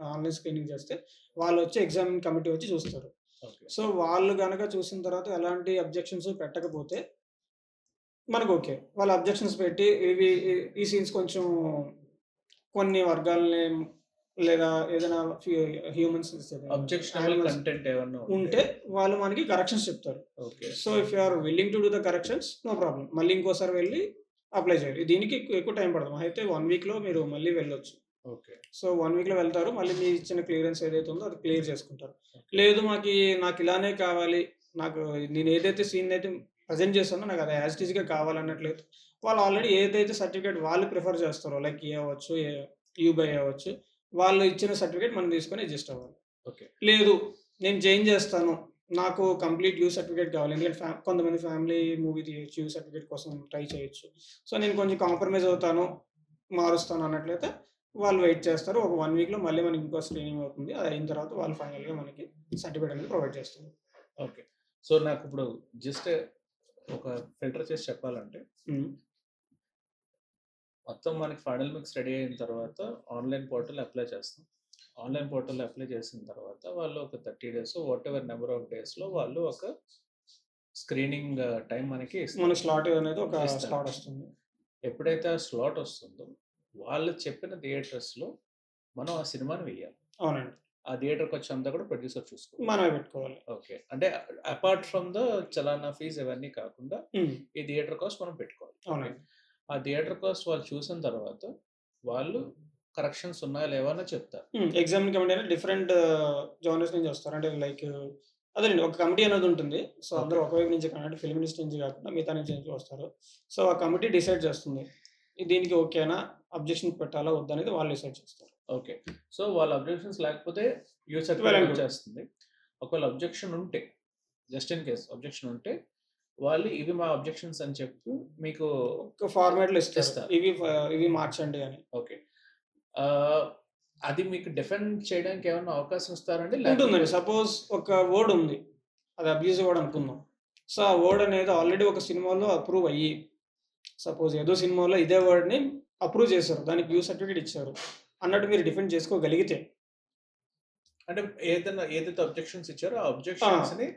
ఆన్‌లైన్ స్క్రీనింగ్ చేస్తే వాళ్ళొచ్చి ఎగ్జామినింగ్ కమిటీ వచ్చి చూస్తారు. ఓకే. సో, వాళ్ళు గనక చూసిన తర్వాత ఎలాంటి అబ్జెక్షన్స్ పెట్టకపోతే మనకు ఓకే. వాళ్ళు అబ్జెక్షన్స్ పెట్టి ఈ సీన్స్ కొంచెం కొన్ని వర్గాల్ని లేదా ఏదైనా హ్యూమన్స్ అబ్జెక్షనబుల్ యానిమల్స్ కంటెంట్ ఏమన్నా ఉంటే ఉంటే వాళ్ళు మనకి కరెక్షన్స్ చెప్తారు. Okay. So, if you are willing to do the corrections no problem. మళ్ళీ ఇంకోసారి వెళ్లి అప్లై చేయాలి. దీనికి ఎక్కువ టైం పడదు. అయితే 1 వీక్‌లో మీరు మళ్ళీ వెళ్ళొచ్చు. ఓకే. సో, 1 వీక్‌లో వెళ్తారు. మళ్ళీ మీ ఇచ్చిన క్లియరెన్స్ ఏదైతే ఉందో అది క్లియర్ చేసుకుంటారు. ఓకే. లేదు నాకు ఇలానే కావాలి. నాకు నేను ఏదైతే సీన్ అయితే ప్రెజెంట్ చేస్తానో నాకు అది యాజ్ ఇట్ ఈస్‌గా కావాలన్నట్లయితే వాళ్ళు ఆల్రెడీ ఏదైతే సర్టిఫికేట్ వాళ్ళు ప్రిఫర్ చేస్తారో లైక్ ఏ అవ్వచ్చు, యూబై అవ్వచ్చు. వాళ్ళు ఇచ్చిన సర్టిఫికేట్ మనం తీసుకొని అడ్జస్ట్ అవ్వాలి. ఓకే. లేదు నేను చేంజ్ చేస్తాను. నాకు కంప్లీట్ యూ సర్టిఫికేట్ కావాలి. ఎందుకంటే కొంతమంది ఫ్యామిలీ మూవీ తీయొచ్చు. యూ సర్టిఫికేట్ కోసం ట్రై చేయొచ్చు. సో, నేను కొంచెం కాంప్రమైజ్ అవుతాను, మారుస్తాను అన్నట్లయితే వాళ్ళు వెయిట్ చేస్తారు. ఒక 1 వీక్‌లో మళ్ళీ మనకి ఇంకో స్క్రీనింగ్ అవుతుంది. అది అయిన తర్వాత వాళ్ళు ఫైనల్‌గా మనకి సర్టిఫికేట్ అనేది ప్రొవైడ్ చేస్తారు. ఓకే. సో, నాకిప్పుడు జస్ట్ ఒక ఫిల్టర్ చేసి చెప్పాలంటే హ్మ్. మొత్తం మనకి ఫైనల్ మిక్స్ రెడీ అయిన తర్వాత ఆన్‌లైన్ పోర్టల్ అప్లై చేస్తాం. ఆన్‌లైన్ పోర్టల్ అప్లై చేసిన తర్వాత వాళ్ళు ఒక 30 డేస్ వాటెవర్ నంబర్ ఆఫ్ డేస్‌లో వాళ్ళు ఒక స్క్రీనింగ్ టైం మనకి మన ఇస్తారు. స్లాట్ అనేది ఒక ఇస్తారు. స్లాట్ వస్తుంది. ఎప్పుడైతే ఆ స్లాట్ వస్తుందో వాళ్ళు చెప్పిన థియేటర్స్‌లో మనం ఆ సినిమాని వేయాలి. అవునండి. ఆ థియేటర్ ఖర్చంతా కూడా ప్రొడ్యూసర్ చూసుకోవాలి. మనమే పెట్టుకోవాలి. ఓకే. అంటే అపార్ట్ ఫ్రమ్ ద చలానా ఫీస్ ఇవన్నీ కాకుండా హ్మ్. ఈ థియేటర్ కాస్ట్ మనం పెట్టుకోవాలి. ఓకే. అవునండి. ఆ థియేటర్ కాస్ట్ వాళ్ళు చూసిన తర్వాత వాళ్ళు కరెక్షన్స్ ఉన్నాయా లేవా అని చెప్తారు. ఎగ్జామ్‌కి ఏమంటే డిఫరెంట్ జోనర్స్ నుంచి వస్తారు. అంటే లైక్ అదేనండి ఒక కమిటీ అనేది ఉంటుంది. సో, అందరూ ఓకే. ఒకవైపు నుంచి అంటే ఫిల్మ్ ఇన్స్టిట్యూట్ నుంచి కాకుండా మిగతా నుంచి వస్తారు. సో, ఆ కమిటీ డిసైడ్ చేస్తుంది. దీనికి ఓకేనా? అబ్జెక్షన్ పెట్టాలా? వద్దా? అనేది వాళ్ళు డిసైడ్ చేస్తారు. ఓకే. సో, వాళ్ళ అబ్జెక్షన్స్ లేకపోతే you well certificate and good. వచ్చేస్తుంది. ఒకవేళ అబ్జెక్షన్ ఉంటే జస్ట్ ఇన్ కేస్ అబ్జెక్షన్ ఉంటే వాళ్ళు ఇవి మా అబ్జెక్షన్స్ అని చెప్పి మీకు ఒక ఫార్మాట్‌లో ఇస్తారు. ఇస్తారు. ఇవి మార్చండి అని. ఓకే. అది మీకు డిఫెండ్ చేయడానికి ఏమన్నా అవకాశం ఇస్తారండి? ఉంటుందండి. లేకపోతే సపోజ్ ఒక వర్డ్ ఉంది. అది అబ్యూజివ్ వర్డ్ అనుకుందాం. సో, ఆ వర్డ్ అనేది ఆల్రెడీ ఒక సినిమాలో అప్రూవ్ అయ్యి సపోజ్ ఏదో సినిమాలో ఇదే వర్డ్‌ని అప్రూవ్ చేశారు. దానికి యూ సర్టిఫికేట్ ఇచ్చారు. అన్నట్టు మీరు డిఫెండ్ చేసుకోగలిగితే అంటే ఏదైతే అబ్జెక్షన్స్ ఇచ్చారో ఆ ఆ! అబ్జెక్షన్స్‌ని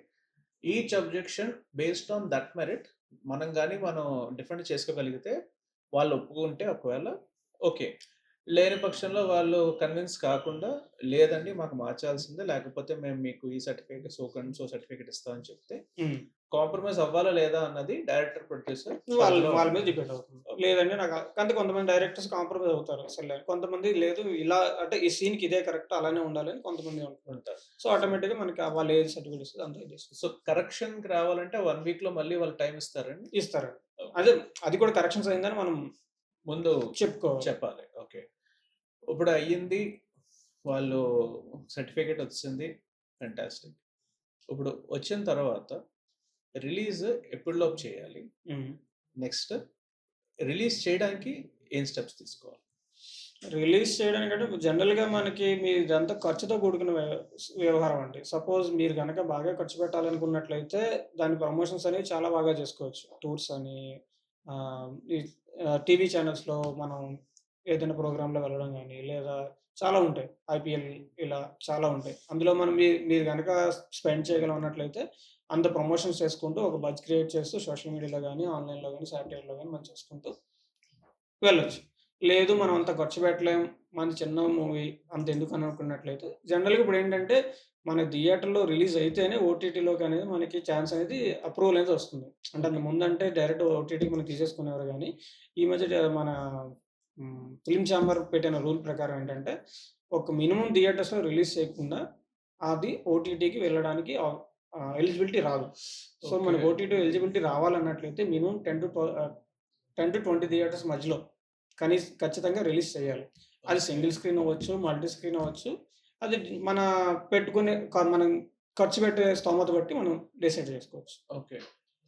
each objection based on that merit మనం డిఫెండ్ చేసుకోగలిగితే వాళ్ళు ఒప్పుకుంటే ఒకవేళ ఓకే. లేని పక్షంలో వాళ్ళు కన్విన్స్ కాకుండా లేదండి మాకు మార్చాల్సిందే లేకపోతే మేము మీకు ఈ certificate so and so certificate ఇస్తామని చెప్తే హ్మ్. కాంప్రమైజ్ అవ్వాలా లేదా అన్నది డైరెక్టర్ ప్రొడ్యూసర్ వాళ్ళ పరిధిలో వాళ్ళ మీద ఉంటుంది. డిపెండ్ అవుతుంది. లేదంటే కానీ కొంతమంది డైరెక్టర్స్ కాంప్రమైజ్ అవుతారు. అసలు కొంతమంది లేదు ఇలా అంటే ఈ సీన్‌కి ఇదే కరెక్ట్ అలానే ఉండాలని కొంతమంది అనుకుంటారు. ఉంటారు. సో, ఆటోమేటిక్‌గా మనకి వాళ్ళు ఏది సర్టిఫికేట్ ఇస్తే అంతే సో కరెక్షన్‌కి రావాలంటే 1 వీక్‌లో మళ్ళీ వాళ్ళు టైమ్ ఇస్తారండి? ఇస్తారండి. ఓకే. అదే అది కూడా కరెక్షన్స్ అయిందని మనం ముందు చెప్పుకోవాలి. చెప్పాలి. ఓకే. ఇప్పుడు అయ్యింది. వాళ్ళు సర్టిఫికేట్ వచ్చింది. ఫెంటాస్టిక్. ఇప్పుడు వచ్చిన తర్వాత రిలీజ్ ఎప్పటిలోపు చేయాలి? హ్మ్. నెక్స్ట్ రిలీజ్ చేయడానికి ఏం స్టెప్స్ తీసుకోవాలి? రిలీజ్ చేయడానికంటే జనరల్‌గా మనకి ఇదంతా ఖర్చుతో కూడుకున్న వ్యవహారం అండి. సపోజ్ మీరు గనక బాగా ఖర్చు పెట్టాలనుకున్నట్లయితే దాని ప్రమోషన్స్ అనేవి చాలా బాగా చేసుకోవచ్చు. టూర్స్ అని ఈ టీవీ ఛానల్స్‌లో మనం ఏదైనా ప్రోగ్రామ్‌లో వెళ్ళడం గాని, లేదా చాలా ఉంటాయి. ఐపీఎల్ ఇలా చాలా ఉంటాయి. అందులో మనం మీరు గనక స్పెండ్ చేయగలం అన్నట్లయితే అంత ప్రమోషన్స్ చేసుకుంటూ ఒక బజ్ క్రియేట్ చేస్తూ సోషల్ మీడియాలో గాని, ఆన్‌లైన్‌లో గాని, సాటిలైట్‌లో గాని మనం చేసుకుంటూ వెళ్ళొచ్చు. లేదు మనం అంత ఖర్చు పెట్టలేం. మనది చిన్న మూవీ అంతెందుకు అని అనుకున్నట్లయితే జనరల్‌గా ఇప్పుడేంటంటే మన థియేటర్‌లో రిలీజ్ అయితేనే ఓటీటీలోకి అనేది మనకి ఛాన్స్ అనేది అప్రూవల్ అనేది వస్తుంది. అంటే అంతకు ముందంటే డైరెక్ట్ ఓటీటీకి మనం తీసేసుకునేవారు గానీ, ఈ మధ్య మన ఫిల్మ్ చాంబర్ పెట్టిన రూల్ ప్రకారం ఏంటంటే, ఒక మినిమమ్ థియేటర్స్‌లో రిలీజ్ చేయకుండా అది ఓటీటీకి వెళ్ళడానికి ఎలిజిబిలిటీ రాదు. So, okay. మనకు ఓటీటీ ఎలిజిబిలిటీ రావాలన్నట్లయితే మినిమమ్ 10-20 థియేటర్స్ మధ్యలో ఖచ్చితంగా రిలీజ్ చేయాలి. అది ఓకే. సింగిల్ స్క్రీన్ అవ్వచ్చు, మల్టీ స్క్రీన్ అవ్వచ్చు. అది మన పెట్టుకునే మనం ఖర్చు పెట్టే స్తోమత బట్టి మనం డిసైడ్ చేసుకోవచ్చు. ఓకే.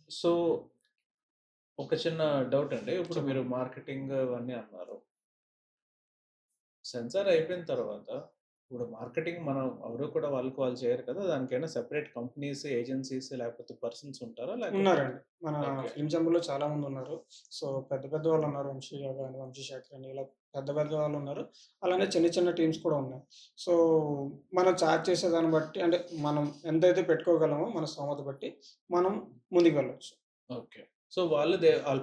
సో, ఒక చిన్న డౌట్ అండి. ఇప్పుడు మీరు చెప్పండి. మార్కెటింగ్ అవన్నీ అన్నారు. సెన్సార్ అయిపోయిన తర్వాత ఇప్పుడు మార్కెటింగ్ మనం ఎవరు కూడా వాళ్ళకి వాళ్ళు చేయరు కదా! దానికైనా సెపరేట్ కంపెనీస్, ఏజెన్సీస్ లేకపోతే పర్సన్స్ ఉంటారా? లేకపోతే ఉన్నారండి. మన ఓకే. ఫిల్మ్ ఛాంబర్‌లో చాలా మందున్నారు. సో, పెద్ద పెద్ద వాళ్ళున్నారు. వంశీయ గాని, వంశీశేఖర్ అని ఇలా పెద్ద పెద్ద వాళ్ళున్నారు. అలానే చిన్న చిన్న టీమ్స్ కూడా ఉన్నాయి. సో, మనం చార్జ్ చేసే దాన్ని బట్టి అంటే మనం ఎంతైతే పెట్టుకోగలమో మన స్తోమత బట్టి మనం ముందుకు వెళ్ళొచ్చు. ఓకే. సో, వాళ్ళ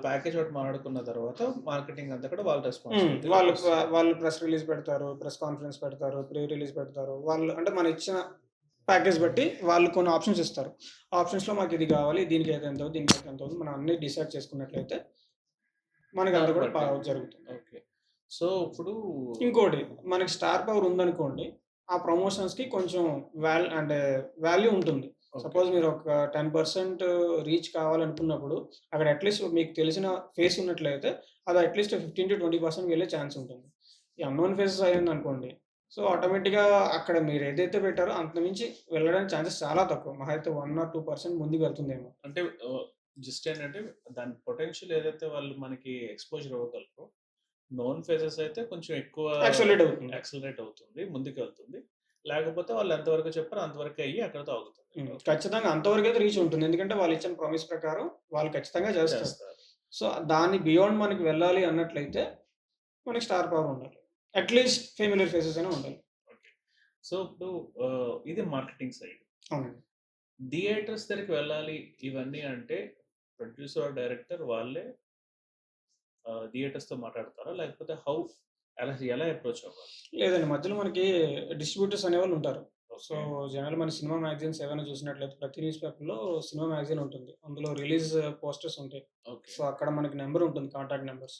ప్యాకేజ్ ఒకటి మాట్లాడుకున్న తర్వాత మార్కెటింగ్ అంతా కూడా వాళ్ళ వాళ్ళు రెస్పాన్సిబిలిటీలోకి వస్తుంది. వాళ్ళు ప్రెస్ రిలీజ్ పెడతారు. ప్రెస్ కాన్ఫరెన్స్ పెడతారు. ప్రీ రిలీజ్ పెడతారు. వాళ్ళు అంటే మనం ఇచ్చిన ప్యాకేజ్ బట్టి వాళ్ళు కొన్ని ఆప్షన్స్ ఇస్తారు. ఆప్షన్స్‌లో మాకిది గావాలి. దీనికైతే ఎంతవుద్ది, దీనికైతే ఎంతవుద్ది మనం అన్నీ డిసైడ్ చేసుకున్నట్లయితే మనకంతా దాన్ని కూడా బట్టి. జరుగుతుంది. ఓకే. సో, ఇప్పుడు ఇంకోటి మనకి స్టార్ పవర్ ఉందనుకోండి. ఆ ప్రమోషన్స్‌కి కొంచెం అంటే వాల్యూ ఉంటుంది. ఓకే. సపోజ్ మీరు ఒక 10% రీచ్ కావాలనుకున్నప్పుడు, అక్కడ అట్‌లీస్ట్ మీకు తెలిసిన ఫేస్ ఉన్నట్లయితే, అది అట్‌లీస్ట్ 15-20% వెళ్ళే ఛాన్స్ ఉంటుంది. ఈ అన్‌నోన్ ఫేసెస్ అయిందనుకోండి, సో, ఆటోమేటిక్‌గా అక్కడ మీరు ఏదైతే పెట్టారో అంతకు మించి వెళ్ళడానికి ఛాన్సెస్ చాలా తక్కువ. మహా అయితే 1 ఆర్ 2% ముందుకు వెళ్తుందేమో. అంటే జస్ట్ ఏంటంటే దాని పొటెన్షియల్ ఏదైతే వాళ్ళు మనకి ఎక్స్‌పోజర్ ఇవ్వగలరో, నోన్ ఫేసెస్ అయితే కొంచెం ఎక్కువ యాక్సెలరేట్ అవుతుంది. యాక్సిలరేట్ అవుతుంది. ముందుకెళ్తుంది. లేకపోతే వాళ్ళు ఎంతవరకు చెప్పారో అంతవరకే అయ్యి అక్కడితో ఆగుతుంది. ఓకే. ఖచ్చితంగా అంతవరకైతే రీచ్ ఉంటుంది. ఎందుకంటే వాళ్ళిచ్చిన ప్రామిస్ ప్రకారం వాళ్ళు ఖచ్చితంగా చేస్తారు. చేస్తారు. సో, దాన్ని బియాండ్ మనకి వెళ్ళాలి అన్నట్లయితే, మనకి స్టార్ పవర్ ఉండాలి. అట్‌లీస్ట్ ఫెమిలియర్ ఫేసెస్ అయినా ఉండాలి. ఓకే. సో, ఇప్పుడు ఇది మార్కెటింగ్ సైడ్. అవునండి. థియేటర్స్ దగ్గరికి వెళ్ళాలి ఇవన్నీ అంటే ప్రొడ్యూసర్, డైరెక్టర్ వాళ్ళే థియేటర్స్‌తో మాట్లాడతారా? లేకపోతే ఎలా ఎలా అప్రోచ్ అవ్వాలి? లేదండి. మధ్యలో మనకి డిస్ట్రిబ్యూటర్స్ అనేవాళ్ళు ఉంటారు. So, okay. జనరల్‌గా మన సినిమా మ్యాగజైన్స్ ఏవైనా చూసినట్లయితే ప్రతి న్యూస్ పేపర్‌లో సినిమా మ్యాగజైన్ ఉంటుంది. అందులో రిలీజ్ పోస్టర్స్ ఉంటాయి. ఓకే. సో, అక్కడ మనకి నంబర్ ఉంటుంది. Contact numbers.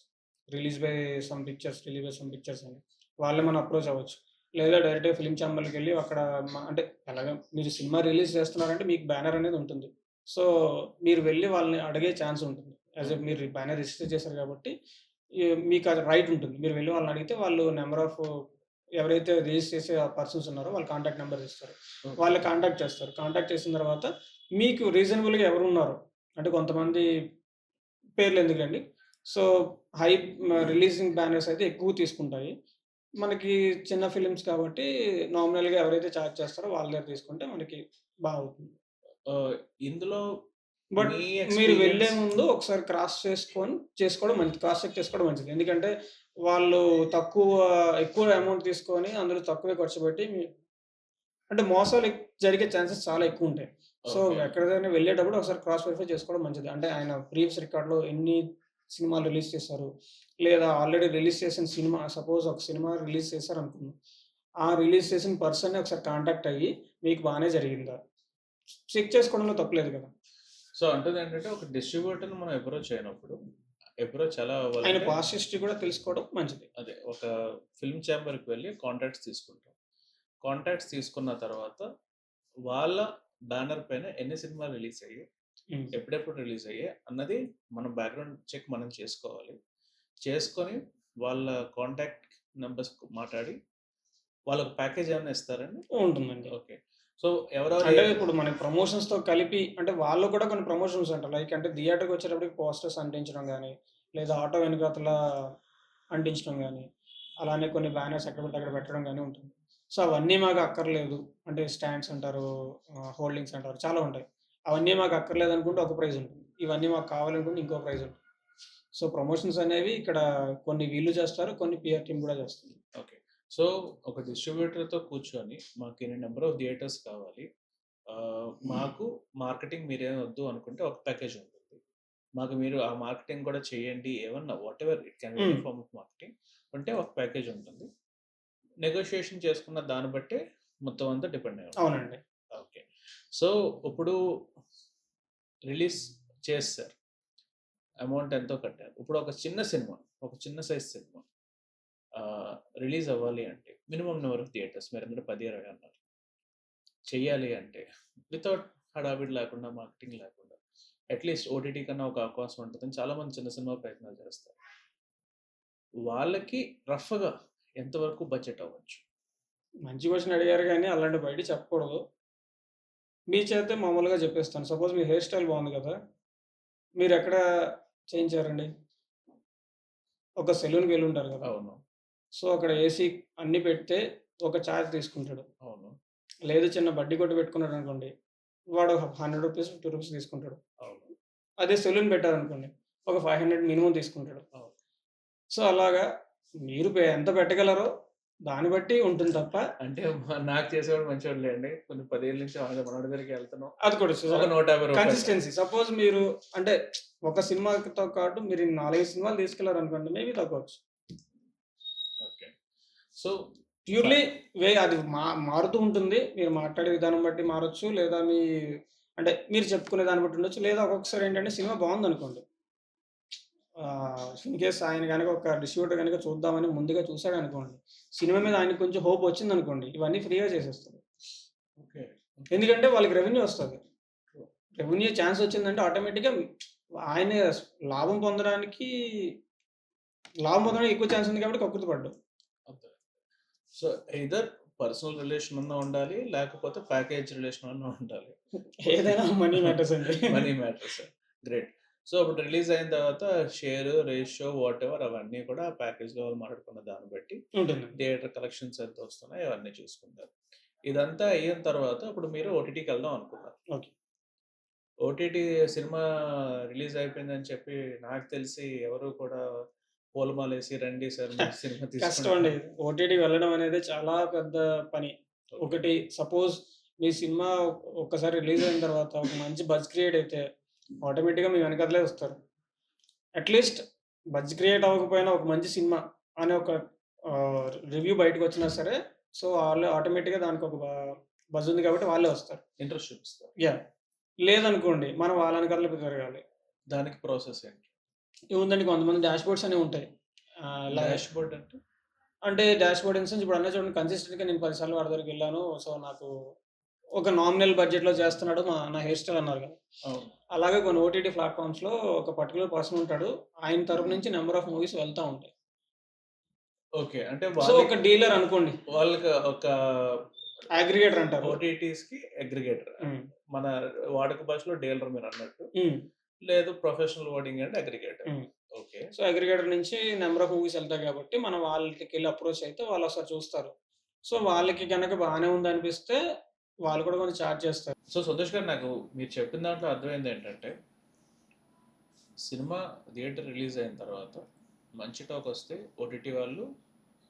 Release by some pictures, release by some pictures అని. వాళ్ళని మనం అప్రోచ్ అవ్వచ్చు. లేదా డైరెక్ట్‌గా ఫిల్మ్ ఛాంబర్‌లకెళ్ళి అక్కడ అంటే ఎలాగా మీరు సినిమా రిలీజ్ చేస్తున్నారంటే మీకు బ్యానర్ అనేది ఉంటుంది. సో, మీరు వెళ్లి వాళ్ళని అడిగే ఛాన్స్ ఉంటుంది. మీరు బ్యానర్ రిజిస్టర్ చేశారు కాబట్టి మీకు అది రైట్ ఉంటుంది. మీరు వెళ్లి వాళ్ళని అడిగితే వాళ్ళు నంబర్ ఆఫ్ ఎవరైతే రిజిస్టర్ చేసే ఆ పర్సన్స్ ఉన్నారో వాళ్ళ కాంటాక్ట్ నంబర్స్ ఇస్తారు. ఓకే. వాళ్ళు కాంటాక్ట్ చేస్తారు. కాంటాక్ట్ చేసిన తర్వాత మీకు రీజనబుల్‌గా ఎవరున్నారో అంటే కొంతమంది పేర్లెందుకులెండి. సో, హై రిలీజింగ్ బ్యానర్స్ అయితే ఎక్కువ తీసుకుంటాయి. మనకి చిన్న ఫిల్మ్స్ కాబట్టి నామినల్‌గా ఎవరైతే చార్జ్ చేస్తారో వాళ్ళ దగ్గర తీసుకుంటే మనకి అవుతుంది. ఇందులో బట్ మీ మీరు వెళ్ళే ఎక్స్‌పీరియన్స్ ముందు ఒకసారి చేసుకోవడం మంచిది. క్రాస్ చెక్ చేసుకోవడం మంచిది. ఎందుకంటే వాళ్ళు ఎక్కువ అమౌంట్ తీసుకొని అందులో తక్కువే ఖర్చు పెట్టి అంటే మోసాలు జరిగే ఛాన్సెస్ చాలా ఎక్కువుంటాయి. So, okay. ఎక్కడికైనా వెళ్ళేటప్పుడు ఒకసారి క్రాస్ వెరిఫై చేసుకోవడం మంచిది. అంటే ఆయన ప్రీవియస్ రికార్డ్‌లో ఎన్ని సినిమాలు రిలీజ్ చేశారు? లేదా ఆల్రెడీ రిలీజ్ చేసిన సినిమా సపోజ్ ఒక సినిమా రిలీజ్ చేశారనుకుందాం. ఆ రిలీజ్ చేసిన పర్సన్‌ని ఒకసారి కాంటాక్ట్ అయ్యి మీకు బానే జరిగిందా? చెక్ చేసుకోవడంలో తప్పులేదు కదా! సో, అంటుందేంటంటే ఒక డిస్ట్రిబ్యూటర్‌ని మనం అప్రోచ్ అయినప్పుడు అప్రోచ్ ఎలా ఆయన అవ్వాలంటే పాస్ట్ హిస్టరీ కూడా తెలుసుకోవడం మంచిది. అదే ఒక ఫిల్మ్ ఛాంబర్‌కి వెళ్లి కాంటాక్ట్స్ తీసుకుంటాం. కాంటాక్ట్స్ తీసుకున్న తర్వాత వాళ్ళ బ్యానర్ పైన ఎన్ని సినిమాలు రిలీజ్ అయ్యాయి, హ్మ్. ఎప్పుడెప్పుడు రిలీజ్ అయ్యాయి అన్నది మనం బ్యాక్‌గ్రౌండ్ చెక్ మనం చేసుకోవాలి. చేసుకొని వాళ్ళ కాంటాక్ట్ నంబర్స్ మాట్లాడి వాళ్ళొక ప్యాకేజ్ ఏమన్నా ఇస్తారండి? ఉంటుందండి. ఓకే. సో, ఎవరెవరు అంటే ఇప్పుడు మనకి ప్రమోషన్స్‌తో కలిపి అంటే వాళ్ళు కూడా కొన్ని ప్రమోషన్స్ ఉంటాయి. లైక్ అంటే థియేటర్‌కొచ్చేటప్పటికి పోస్టర్స్ అంటించడం గాని, లేదా ఆటో వెనకాతల అంటించడం గాని, అలానే కొన్ని బ్యానర్స్ ఎక్కడ పడితే అక్కడ పెట్టడం గాని ఉంటుంది. సో, అవన్నీ మాకు అక్కర్లేదు. అంటే స్టాండ్స్ అంటారు, హోల్డింగ్స్ అంటారు చాలా ఉంటాయి. అవన్నీ మాకు అక్కర్లేదనుకుంటే ఒక ప్రైజ్ ఉంటుంది. ఇవన్నీ మాకు కావాలనుకుంటే ఇంకో ప్రైజ్ ఉంటుంది. సో, ప్రమోషన్స్ అనేవి ఇక్కడ కొన్ని వీళ్ళు చేస్తారు. కొన్ని పీఆర్ టీమ్ కూడా చేస్తుంది. ఓకే. సో, ఒక డిస్ట్రిబ్యూటర్‌తో కూర్చొని మాకు ఇన్ని నంబర్ ఆఫ్ థియేటర్స్ కావాలి. మాకు మార్కెటింగ్ మీరేం వద్దు అనుకుంటే ఒక ప్యాకేజ్ ఉంటుంది. మాకు మీరు ఆ మార్కెటింగ్ కూడా చేయండి. ఏమన్నా whatever it can be any hmm. Form of marketing. అంటే ఒక ప్యాకేజ్ ఉంటుంది. నెగోషియేషన్ చేసుకున్న దాన్ని బట్టే మొత్తం అంతా డిపెండ్ అయి ఉంటుంది. అవునండి. ఓకే. సో, ఇప్పుడు రిలీజ్ చేసేసారు. అమౌంట్ ఎంతో కట్టారు. ఇప్పుడు ఒక చిన్న సినిమా, ఒక చిన్న సైజ్ సినిమా రిలీజ్ అవ్వాలి అంటే మినిమమ్ నంబర్ ఆఫ్ థియేటర్స్ మీరందరూ 10, 20 అన్నారు. చెయ్యాలి అంటే వితౌట్ హడావిడి లేకుండా, మార్కెటింగ్ లేకుండా అట్‌లీస్ట్ ఓటీటీ కన్నా ఒక అవకాశం ఉంటదని చాలామంది చిన్న సినిమా ప్రయత్నాలు చేస్తారు. వాళ్ళకి రఫ్‌గా ఎంతవరకు బడ్జెట్ అవ్వచ్చు? మంచి క్వెషన్ అడిగారు గానీ అలాంటివి బయట చెప్పకూడదు. మీ చేతే మామూలుగా చెప్పేస్తాను. సపోజ్ మీ హెయిర్ స్టైల్ బాగుంది కదా! మీరెక్కడ చేయించారండి? ఒక సెలూన్‌కి వెళ్ళుంటారు కదా! అవును. సో, అక్కడ ఏసీ అన్నీ పెడితే ఒక చార్జ్ తీసుకుంటాడు. అవును. లేదు చిన్న బడ్డీ కొట్టు పెట్టుకున్నాడనుకోండి, వాడు రూ. 100 రూ. 50 తీసుకుంటాడు. అవును. అదే సెలూన్ పెట్టారనుకోండి, ఒక 500 మినిమమ్ తీసుకుంటాడు. అవును. సో, అలాగా మీరు ఎంత పెట్టగలరో దాన్ని బట్టి ఉంటుంది తప్ప అంటే నాకు చేసేవాడు మంచోడులే అండి. కొన్ని 10 ఏళ్ల నుంచి మనోడి దగ్గరికే వెళ్తున్నాం. అది కూడా ఒక చూసారా? రూ. 150 కన్సిస్టెన్సీ. సపోజ్ మీరు అంటే ఒక సినిమాతో పాటు మీరు 4, 5 సినిమాలు తీసుకెళ్లారనుకోండి మేబీ తగ్గొచ్చు. ఓకే. సో, ప్యూర్‌లీ అది మారుతూ ఉంటుంది. మీరు మాట్లాడే విధానం బట్టి మారొచ్చు. లేదా అంటే మీరు చెప్పుకునే దాన్ని బట్టి ఉండొచ్చు. లేదా ఒక్కొక్కసారి ఏంటంటే సినిమా బావుందనుకోండి. ఇన్‌కేస్ ఆయన గనక ఒక డిస్ట్రిబ్యూటర్ గనక చూద్దామని ముందుగా చూసాడనుకోండి. సినిమా మీద ఆయనకి కొంచెం హోప్ వచ్చిందనుకోండి. ఇవన్నీ ఫ్రీగా చేసేస్తాడు. ఓకే. ఎందుకంటే వాళ్ళకి రెవెన్యూ వస్తది. రెవెన్యూ ఛాన్స్ వచ్చిందంటే ఆటోమేటిక్‌గా ఆయన లాభం పొందడానికి లాభం పొందడానికి ఎక్కువ ఛాన్స్ ఉంది కాబట్టి కక్కుర్తిపడ్డు. అంతే. సో, ఎయిదర్ పర్సనల్ రిలేషన్ అన్నా ఉండాలి, లేకపోతే ప్యాకేజ్ రిలేషన్ అన్నా ఉండాలి. ఏదైనా మనీ మ్యాటర్స్ అండి. Money matters. గ్రేట్. సో, అప్పుడు రిలీజ్ అయిన తర్వాత షేర్, రేషియో వాటెవర్ అవన్నీ కూడా ప్యాకేజ్‌లో వాళ్ళు మాట్లాడుకున్న దాన్ని బట్టి ఉంటుందండి. థియేటర్ కలెక్షన్స్ ఎంత వస్తున్నాయి అవన్నీ చూసుకుంటారు. ఇదంతా అయిన తర్వాత ఇప్పుడు మీరు ఓటీటీకి వెళ్దాం అనుకున్నారు. ఓకే. ఓటీటీ సినిమా రిలీజ్ అయిపోయిందని చెప్పి నాకు తెలిసి ఎవరు కూడా పూలమాలేసి రండి సార్ మీరు సినిమా కష్టం అండి. తీసుకుని ఓటీటీకి వెళ్ళడం అనేది చాలా పెద్ద పని. ఒకటి సపోజ్ మీ సినిమా ఒక్కసారి రిలీజ్ అయిన తర్వాత ఒక మంచి బజ్ క్రియేట్ అయితే ఆటోమేటిక్‌గా మీ వెనకాతలే వస్తారు. అట్‌లీస్ట్ బజ్ క్రియేట్ అవ్వకపోయినా ఒక మంచి సినిమా అనే ఒక రివ్యూ బయటకొచ్చినా సరే, సో, వాళ్ళు ఆటోమేటిక్‌గా దానికి ఒక బజ్ ఉంది కాబట్టి వాళ్ళే వస్తారు. ఇంట్రెస్ట్ చూపిస్తారు. యాహ్! లేదనుకోండి మనం వాళ్ళ వెనకాతలే తిరగాలి. దానికి ప్రాసెస్ ఏంటి? ఏముందండి కొంతమంది డాష్‌బోర్డ్స్ అనేవి ఉంటాయి. ఇలా డాష్‌బోర్డ్ అంటే? అంటే డాష్‌బోర్డ్ ఇన్ ద సెన్స్ ఇప్పుడు అన్నా చూడండి కన్సిస్టెంట్‌గా నేను 10 సార్లు వాడి దగ్గరికెళ్ళాను. సో, నాకు ఒక నామినల్ బడ్జెట్‌లో చేస్తున్నాడు నా హెయిర్ స్టైల్ అన్నారు కదా! అవును. అలాగే కొన్ని ఓటీటీ ప్లాట్‌ఫార్మ్స్‌లో ఒక పర్టిక్యులర్ పర్సన్ ఉంటాడు. ఆయన తరపు నుంచి నంబర్ ఆఫ్ మూవీస్ వెళ్తా ఉంటాయి. ఓకే. అంటే సో, ఒక డీలర్ అనుకోండి. వాళ్ళకి ఒక అగ్రిగేటర్ అంటారు. ఓటీటీస్‌కి అగ్రిగేటర్. హ్మ్. మన వాడుక భాషలో డీలర్ మీరన్నట్టు. హ్మ్. లేదు ప్రొఫెషనల్ వర్డింగ్ అంటే అగ్రిగేటర్. హ్మ్. ఓకే. సో, అగ్రిగేటర్ నుంచి నంబర్ ఆఫ్ మూవీస్ ఎళ్తాయి కాబట్టి మనం వాళ్ళకెళ్ళి అప్రోచ్ అయితే వాళ్ళొకసారి చూస్తారు. సో, వాళ్ళకి గనక బానే ఉందనిపిస్తే వాళ్ళు కూడా కొంచెం చార్జ్ చేస్తారు. సో, సంతోష్ గారు నాకు మీరు చెప్పిన దాంట్లో అర్థమైందేంటంటే, సినిమా థియేటర్ రిలీజ్ అయిన తర్వాత మంచి టాక్ వస్తే ఓటీటీ వాళ్ళు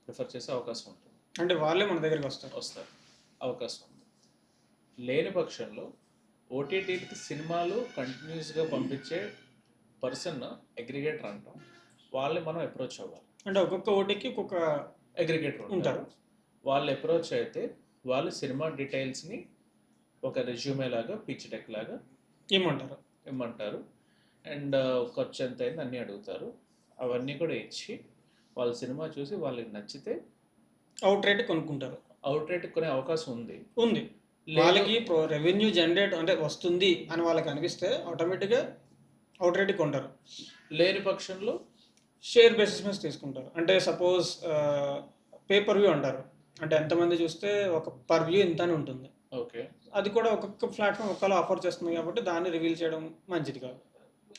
ప్రిఫర్ చేసే అవకాశం ఉంటుంది. అంటే వాళ్ళే మన దగ్గరికొస్తారు. వస్తారు. అవకాశం ఉంది. లేని పక్షంలో ఓటీటీకి సినిమాలు కంటిన్యూస్‌గా పంపించే పర్సన్ అగ్రిగేటర్ అంటాం. వాళ్ళని మనం అప్రోచ్ అవ్వాలి. అంటే ఒక్కొక్క ఓటీకి ఒక్కొక్క అగ్రిగేటర్ ఉంటారు. వాళ్ళు అప్రోచ్ అయితే వాళ్ళు సినిమా డీటెయిల్స్‌ని ఒక రెజ్యూమే లాగా, పిచ్ డెక్ లాగా ఇమ్మంటారు. అండ్ ఖర్చు ఎంత అయింది అన్నీ అడుగుతారు. అవన్నీ కూడా ఇచ్చి వాళ్ళ సినిమా చూసి వాళ్ళకి నచ్చితే అవుట్‌రైట్ కొనుక్కుంటారు. అవుట్‌రైట్ కొనే అవకాశం ఉంది. ఉంది. వాళ్ళకి రెవెన్యూ జనరేట్ అంటే వస్తుంది అని వాళ్ళకి అనిపిస్తే ఆటోమేటిక్‌గా అవుట్‌రైట్ కొంటారు. లేని పక్షంలో షేర్ బేసిస్ మీద తీసుకుంటారు. అంటే సపోజ్ పే పర్ వ్యూ అంటారు. అంటే ఎంతమంది చూస్తే ఒక పర్ వ్యూ ఇంత అని ఉంటుంది. ఓకే. అది కూడా ఒక్కొక్క ప్లాట్‌ఫార్మ్ ఒకేలా ఆఫర్ చేస్తుంది కాబట్టి దాన్ని రివీల్ చేయడం మంచిది కాదు.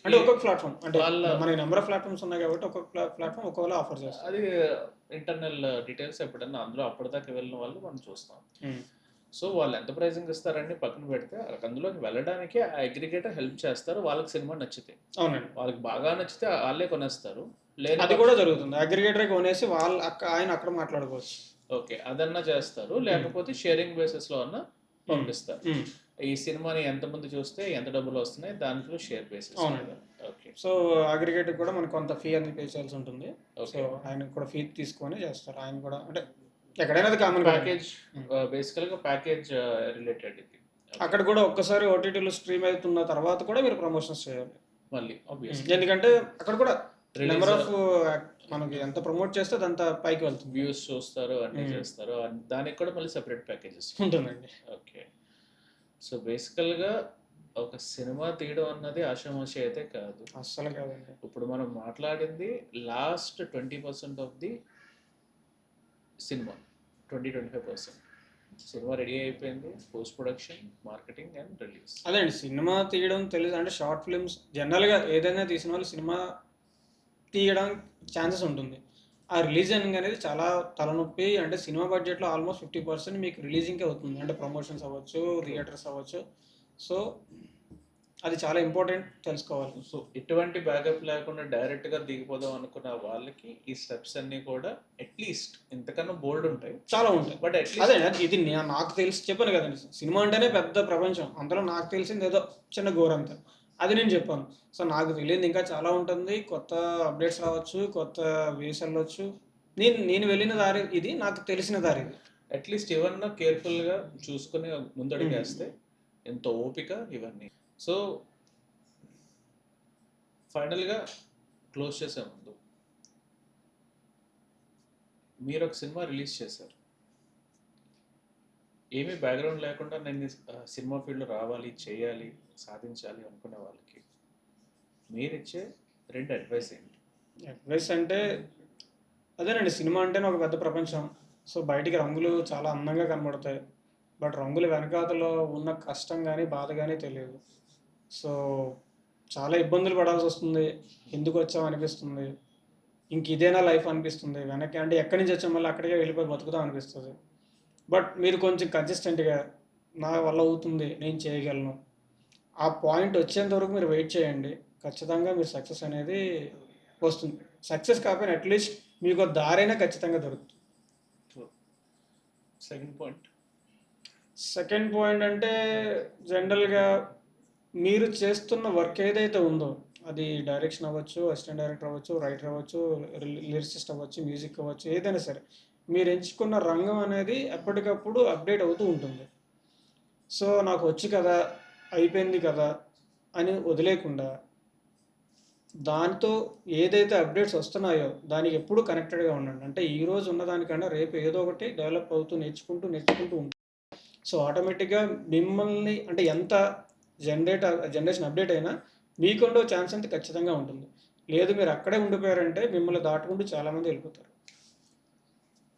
అంటే ఒక్కొక్క ప్లాట్‌ఫార్మ్ అంటే మనకి నంబర్ ఆఫ్ ప్లాట్‌ఫార్మ్స్ ఉన్నాయి కాబట్టి ఒక్కొక్క ప్లాట్‌ఫార్మ్ ఒక్కోలా ఆఫర్ చేస్తుంది. అది ఇంటర్నల్ డీటెయిల్స్ ఎప్పుడన్నా అందులో అప్పటిదాకా వెళ్ళిన వాళ్ళు మనం చూస్తాం. సో వాళ్ళు ఎంత ప్రైజింగ్ ఇస్తారని పక్కన పెడితే అందులోకి వెళ్ళడానికి ఆ అగ్రిగేటర్ హెల్ప్ చేస్తారు. వాళ్ళకి సినిమా నచ్చితే. అవునండి. వాళ్ళకి బాగా నచ్చితే వాళ్ళే కొనేస్తారు. అది కూడా జరుగుతుంది. అగ్రిగేటరే కొనేసి ఆయన అక్కడ మాట్లాడుకోవచ్చు. ఓకే. అదన్నా చేస్తారు. లేకపోతే షేరింగ్ బేసిస్‌లో అన్నా పంపిస్తారు. ఈ సినిమాని ఎంతమంది చూస్తే ఎంత డబ్బులు వస్తున్నాయి దాంట్లో షేర్ బేసిస్. అవునండి. ఓకే. సో అగ్రిగేటర్ కూడా మనకు కొంత ఫీ అనేది పే చేయాల్సి ఉంటుంది. సో ఆయన కూడా ఫీ తీసుకొని చేస్తారు. ఆయన కూడా అంటే ఎక్కడైనా అది కామన్ ప్యాకేజ్ బేసికల్‌గా ప్యాకేజ్ రిలేటెడ్ ఇది. అక్కడ కూడా ఒక్కసారి ఓటీటీలో స్ట్రీమ్ అవుతున్న తర్వాత కూడా మీరు ప్రమోషన్స్ చేయాలి. మళ్ళీ ఎందుకంటే అక్కడ కూడా నెంబర్ ఆఫ్ మనకి ఎంత ప్రమోట్ చేస్తే అదంతా పైకి వెళ్తుంది. వ్యూస్ చూస్తారు, అన్నీ చేస్తారు. దానికి కూడా మళ్ళీ సెపరేట్ ప్యాకేజెస్ ఉంటుందండి. ఓకే. సో బేసికల్‌గా ఒక సినిమా తీయడం అన్నది ఆషామాషి అయితే కాదు. అస్సలు కాదండి. ఇప్పుడు మనం మాట్లాడింది లాస్ట్ 20% ఆఫ్ ది సినిమా. 20-25% సినిమా రెడీ అయిపోయింది. Post production, marketing and release. అదే అండి సినిమా తీయడం తెలుసు అంటే షార్ట్ ఫిల్మ్స్ జనరల్‌గా ఏదైనా తీసిన వాళ్ళు సినిమా తీయడం ఛాన్సెస్ ఉంటుంది. ఆ రిలీజింగ్ అనేది చాలా తలనొప్పి. అంటే సినిమా బడ్జెట్‌లో ఆల్మోస్ట్ 50% మీకు రిలీజింగ్‌కే అవుతుంది. అంటే ప్రమోషన్స్ అవ్వచ్చు, థియేటర్స్ అవ్వచ్చు. సో అది చాలా ఇంపార్టెంట్ తెలుసుకోవాలి. సో ఎటువంటి బ్యాకప్ లేకుండా డైరెక్ట్‌గా దిగిపోదాం అనుకున్న వాళ్ళకి ఈ స్టెప్స్ అన్నీ కూడా అట్‌లీస్ట్ ఇంతకన్నా బోల్డ్ ఉంటాయి. చాలా ఉంటాయి. బట్ అదే ఇది నాకు తెలిసి చెప్పాను కదండి. సినిమా అంటేనే పెద్ద ప్రపంచం. అందులో నాకు తెలిసింది ఏదో చిన్న గోరంత. అది నేను చెప్పాను. సో నాకు తెలియనిది ఇంకా చాలా ఉంటుంది. కొత్త అప్డేట్స్ రావచ్చు, కొత్త వేస్ వెళ్ళొచ్చు. నేను వెళ్ళిన దారి ఇది. నాకు తెలిసిన దారి ఇది. అట్‌లీస్ట్ ఇవన్నా కేర్‌ఫుల్‌గా చూసుకొని ముందడుగేస్తే ఎంత ఓపిక ఇవన్నీ. సో ఫైనల్‌గా క్లోజ్ చేసే ముందు మీరొక సినిమా రిలీజ్ చేశారు. ఏమీ బ్యాక్గ్రౌండ్ లేకుండా నేను సినిమా ఫీల్డ్లో రావాలి, చేయాలి, సాధించాలి అనుకునే వాళ్ళకి మీరిచ్చే 2 అడ్వైస్ ఏంటి? అడ్వైస్ అంటే అదేనండి, సినిమా అంటేనే ఒక పెద్ద ప్రపంచం. సో బయటికి రంగులు చాలా అందంగా కనబడతాయి, బట్ రంగుల వెనకాతలో ఉన్న కష్టం కానీ బాధ కానీ తెలియదు. సో చాలా ఇబ్బందులు పడాల్సి వస్తుంది, ఎందుకు వచ్చాం అనిపిస్తుంది, ఇంక ఇదేనా లైఫ్ అనిపిస్తుంది, వెనక్కి అంటే ఎక్కడి నుంచి వచ్చాం మళ్ళీ అక్కడికే వెళ్ళిపోయి బతుకుతాం అనిపిస్తుంది. బట్ మీరు కొంచెం కన్సిస్టెంట్గా నా వల్ల అవుతుంది, నేను చేయగలను, ఆ పాయింట్ వచ్చేంత వరకు మీరు వెయిట్ చేయండి. ఖచ్చితంగా మీరు సక్సెస్ అనేది వస్తుంది. సక్సెస్ కాకపోయినా అట్లీస్ట్ మీకు దారైనా ఖచ్చితంగా దొరుకుతుంది. సెకండ్ పాయింట్ అంటే జనరల్గా మీరు చేస్తున్న వర్క్ ఏదైతే ఉందో, అది డైరెక్షన్ అవ్వచ్చు, అసిస్టెంట్ డైరెక్టర్ అవ్వచ్చు, రైటర్ అవ్వచ్చు, లిరిసిస్ట్ అవ్వచ్చు, మ్యూజిక్ అవ్వచ్చు, ఏదైనా సరే మీరు ఎంచుకున్న రంగం అనేది ఎప్పటికప్పుడు అప్డేట్ అవుతూ ఉంటుంది. సో నాకు వచ్చు కదా, అయిపోయింది కదా అని వదిలేకుండా దాంతో ఏదైతే అప్డేట్స్ వస్తున్నాయో దానికి ఎప్పుడు కనెక్టెడ్గా ఉండండి. అంటే ఈరోజు ఉన్నదానికన్నా రేపు ఏదో ఒకటి డెవలప్ అవుతూ నేర్చుకుంటూ ఉంటుంది. సో ఆటోమేటిక్గా మిమ్మల్ని అంటే ఎంత జనరేషన్ అప్డేట్ అయినా మీకుండో ఛాన్స్ అంత ఖచ్చితంగా ఉంటుంది. లేదు మీరు అక్కడే ఉండిపోయారంటే మిమ్మల్ని దాటుకుంటూ చాలామంది వెళ్ళిపోతారు.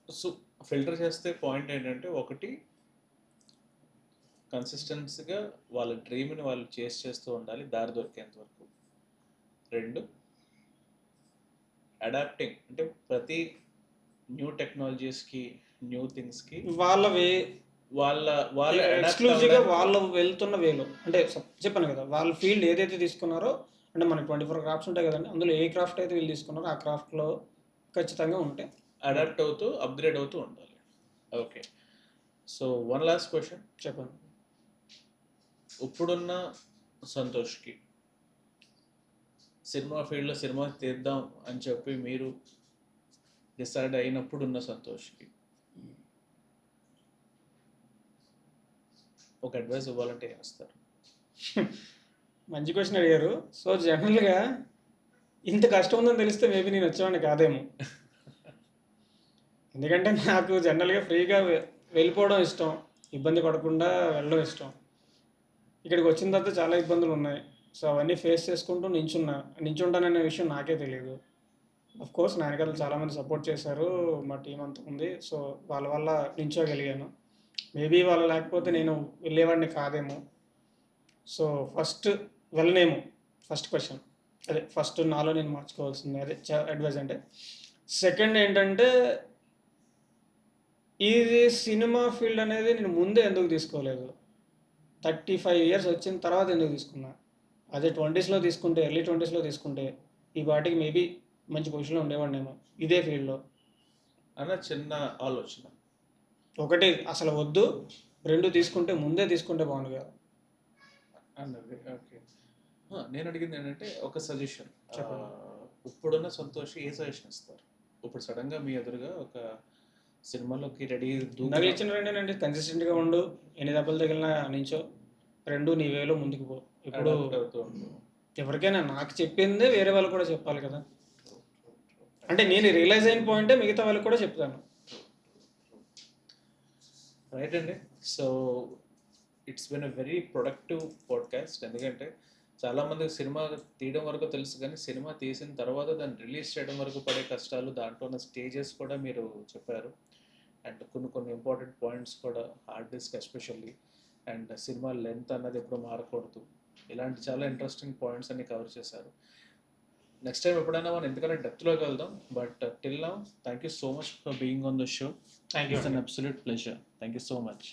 సో ఫిల్టర్ చేస్తే పాయింట్ ఏంటంటే, ఒకటి కన్సిస్టెన్సీగా వాళ్ళ డ్రీమ్ని వాళ్ళు చేస్తూ ఉండాలి దారి దొరికేంత వరకు. 2 అడాప్టింగ్, అంటే ప్రతి న్యూ టెక్నాలజీస్కి, న్యూ థింగ్స్కి వాళ్ళ ఎక్స్క్లూజివ్గా వాళ్ళు వెళ్తున్న వేలో, అంటే చెప్పాను కదా, వాళ్ళ ఫీల్డ్ ఏదైతే తీసుకున్నారో, అంటే మనకి 24 క్రాఫ్ట్స్ ఉంటాయి కదండి, అందులో ఏ క్రాఫ్ట్ అయితే వీళ్ళు తీసుకున్నారో ఆ క్రాఫ్ట్లో ఖచ్చితంగా ఉంటాయి. అడాప్ట్ అవుతూ అప్గ్రేడ్ అవుతూ ఉండాలి. Okay, so one last question చెప్పండి. ఇప్పుడున్న సంతోష్కి సినిమా ఫీల్డ్లో సినిమా తీద్దాం అని చెప్పి మీరు డిసైడ్ అయినప్పుడు ఉన్న సంతోష్కి ఒక అడ్వైస్ ఇవ్వాలంటే ఏం ఇస్తారు? మంచి క్వశ్చన్ అడిగారు. సో జనరల్గా ఇంత కష్టం ఉందని తెలిస్తే మేబీ నేను వచ్చేవాడిని కాదేమో. ఎందుకంటే నాకు జనరల్గా ఫ్రీగా వెళ్ళిపోవడం ఇష్టం, ఇబ్బంది పడకుండా వెళ్ళడం ఇష్టం. ఇక్కడికి వచ్చిన తర్వాత చాలా ఇబ్బందులు ఉన్నాయి. సో అవన్నీ ఫేస్ చేసుకుంటూ నించుంటాననే విషయం నాకే తెలియదు. కోర్స్ నా వెనకాల చాలామంది సపోర్ట్ చేశారు, మా టీం అంతా ఉంది. సో వాళ్ళ వల్ల నించోగలిగాను. మేబీ వాళ్ళు లేకపోతే నేను వెళ్ళేవాడిని కాదేమో. సో ఫస్ట్ వెళ్ళనేమో, ఫస్ట్ క్వశ్చన్ అదే. ఫస్ట్ నాలో నేను మార్చుకోవాల్సింది అదే అడ్వైజ్ అంటే. సెకండ్ ఏంటంటే, ఇది సినిమా ఫీల్డ్ అనేది నేను ముందే ఎందుకు తీసుకోలేదు, 35 ఇయర్స్ వచ్చిన తర్వాత ఎందుకు తీసుకున్నా. అదే 20స్లో తీసుకుంటే, ఎర్లీ 20స్లో తీసుకుంటే ఈ వాటికి మేబీ మంచి పొజిషన్లో ఉండేవాడినేమో ఇదే ఫీల్డ్లో అన్న. చిన్న ఆలోచన, ఒకటి అసలు వద్దు, 2 తీసుకుంటే ముందే తీసుకుంటే బాగుంది కదా అన్నది. ఓకే, నేను అడిగింది ఏంటంటే ఒక సజెషన్. చెప్పండి. ఇప్పుడున్న సంతోష్ ఏ సజెషన్ ఇస్తారు? ఇప్పుడు సడన్గా మీ ఎదురుగా ఒక సినిమాలోకి రెడీ నాకు ఇచ్చిన రెండేనండి, కన్సిస్టెంట్గా ఉండు, ఎన్ని దెబ్బలు తగిలినా నించో, 2 నీ వేలో ముందుకు పో. ఇప్పుడు ఎవరికైనా నాకు చెప్పిందే వేరే వాళ్ళు కూడా చెప్పాలి కదా. అంటే నేను రియలైజ్ అయిన పాయింటే మిగతా వాళ్ళకి కూడా చెప్తాను. రైట్ అండి. So it's been a very productive podcast. ఎందుకంటే చాలామంది సినిమా తీయడం వరకు తెలుసు, కానీ సినిమా తీసిన తర్వాత దాన్ని రిలీజ్ చేయడం వరకు పడే కష్టాలు, దాంట్లో ఉన్న స్టేజెస్ కూడా మీరు చెప్పారు. అండ్ కొన్ని ఇంపార్టెంట్ పాయింట్స్ కూడా, hard disk especially, and cinema length అన్నది ఎప్పుడు మారకూడదు, ఇలాంటి చాలా ఇంట్రెస్టింగ్ పాయింట్స్ అన్ని కవర్ చేశారు. నెక్స్ట్ టైం ఎప్పుడైనా మనం ఎందుకంటే డెప్త్లోకి వెళ్దాం. But till now, thank you so much for being on the show. Thank you. It's an absolute pleasure. Thank you so much.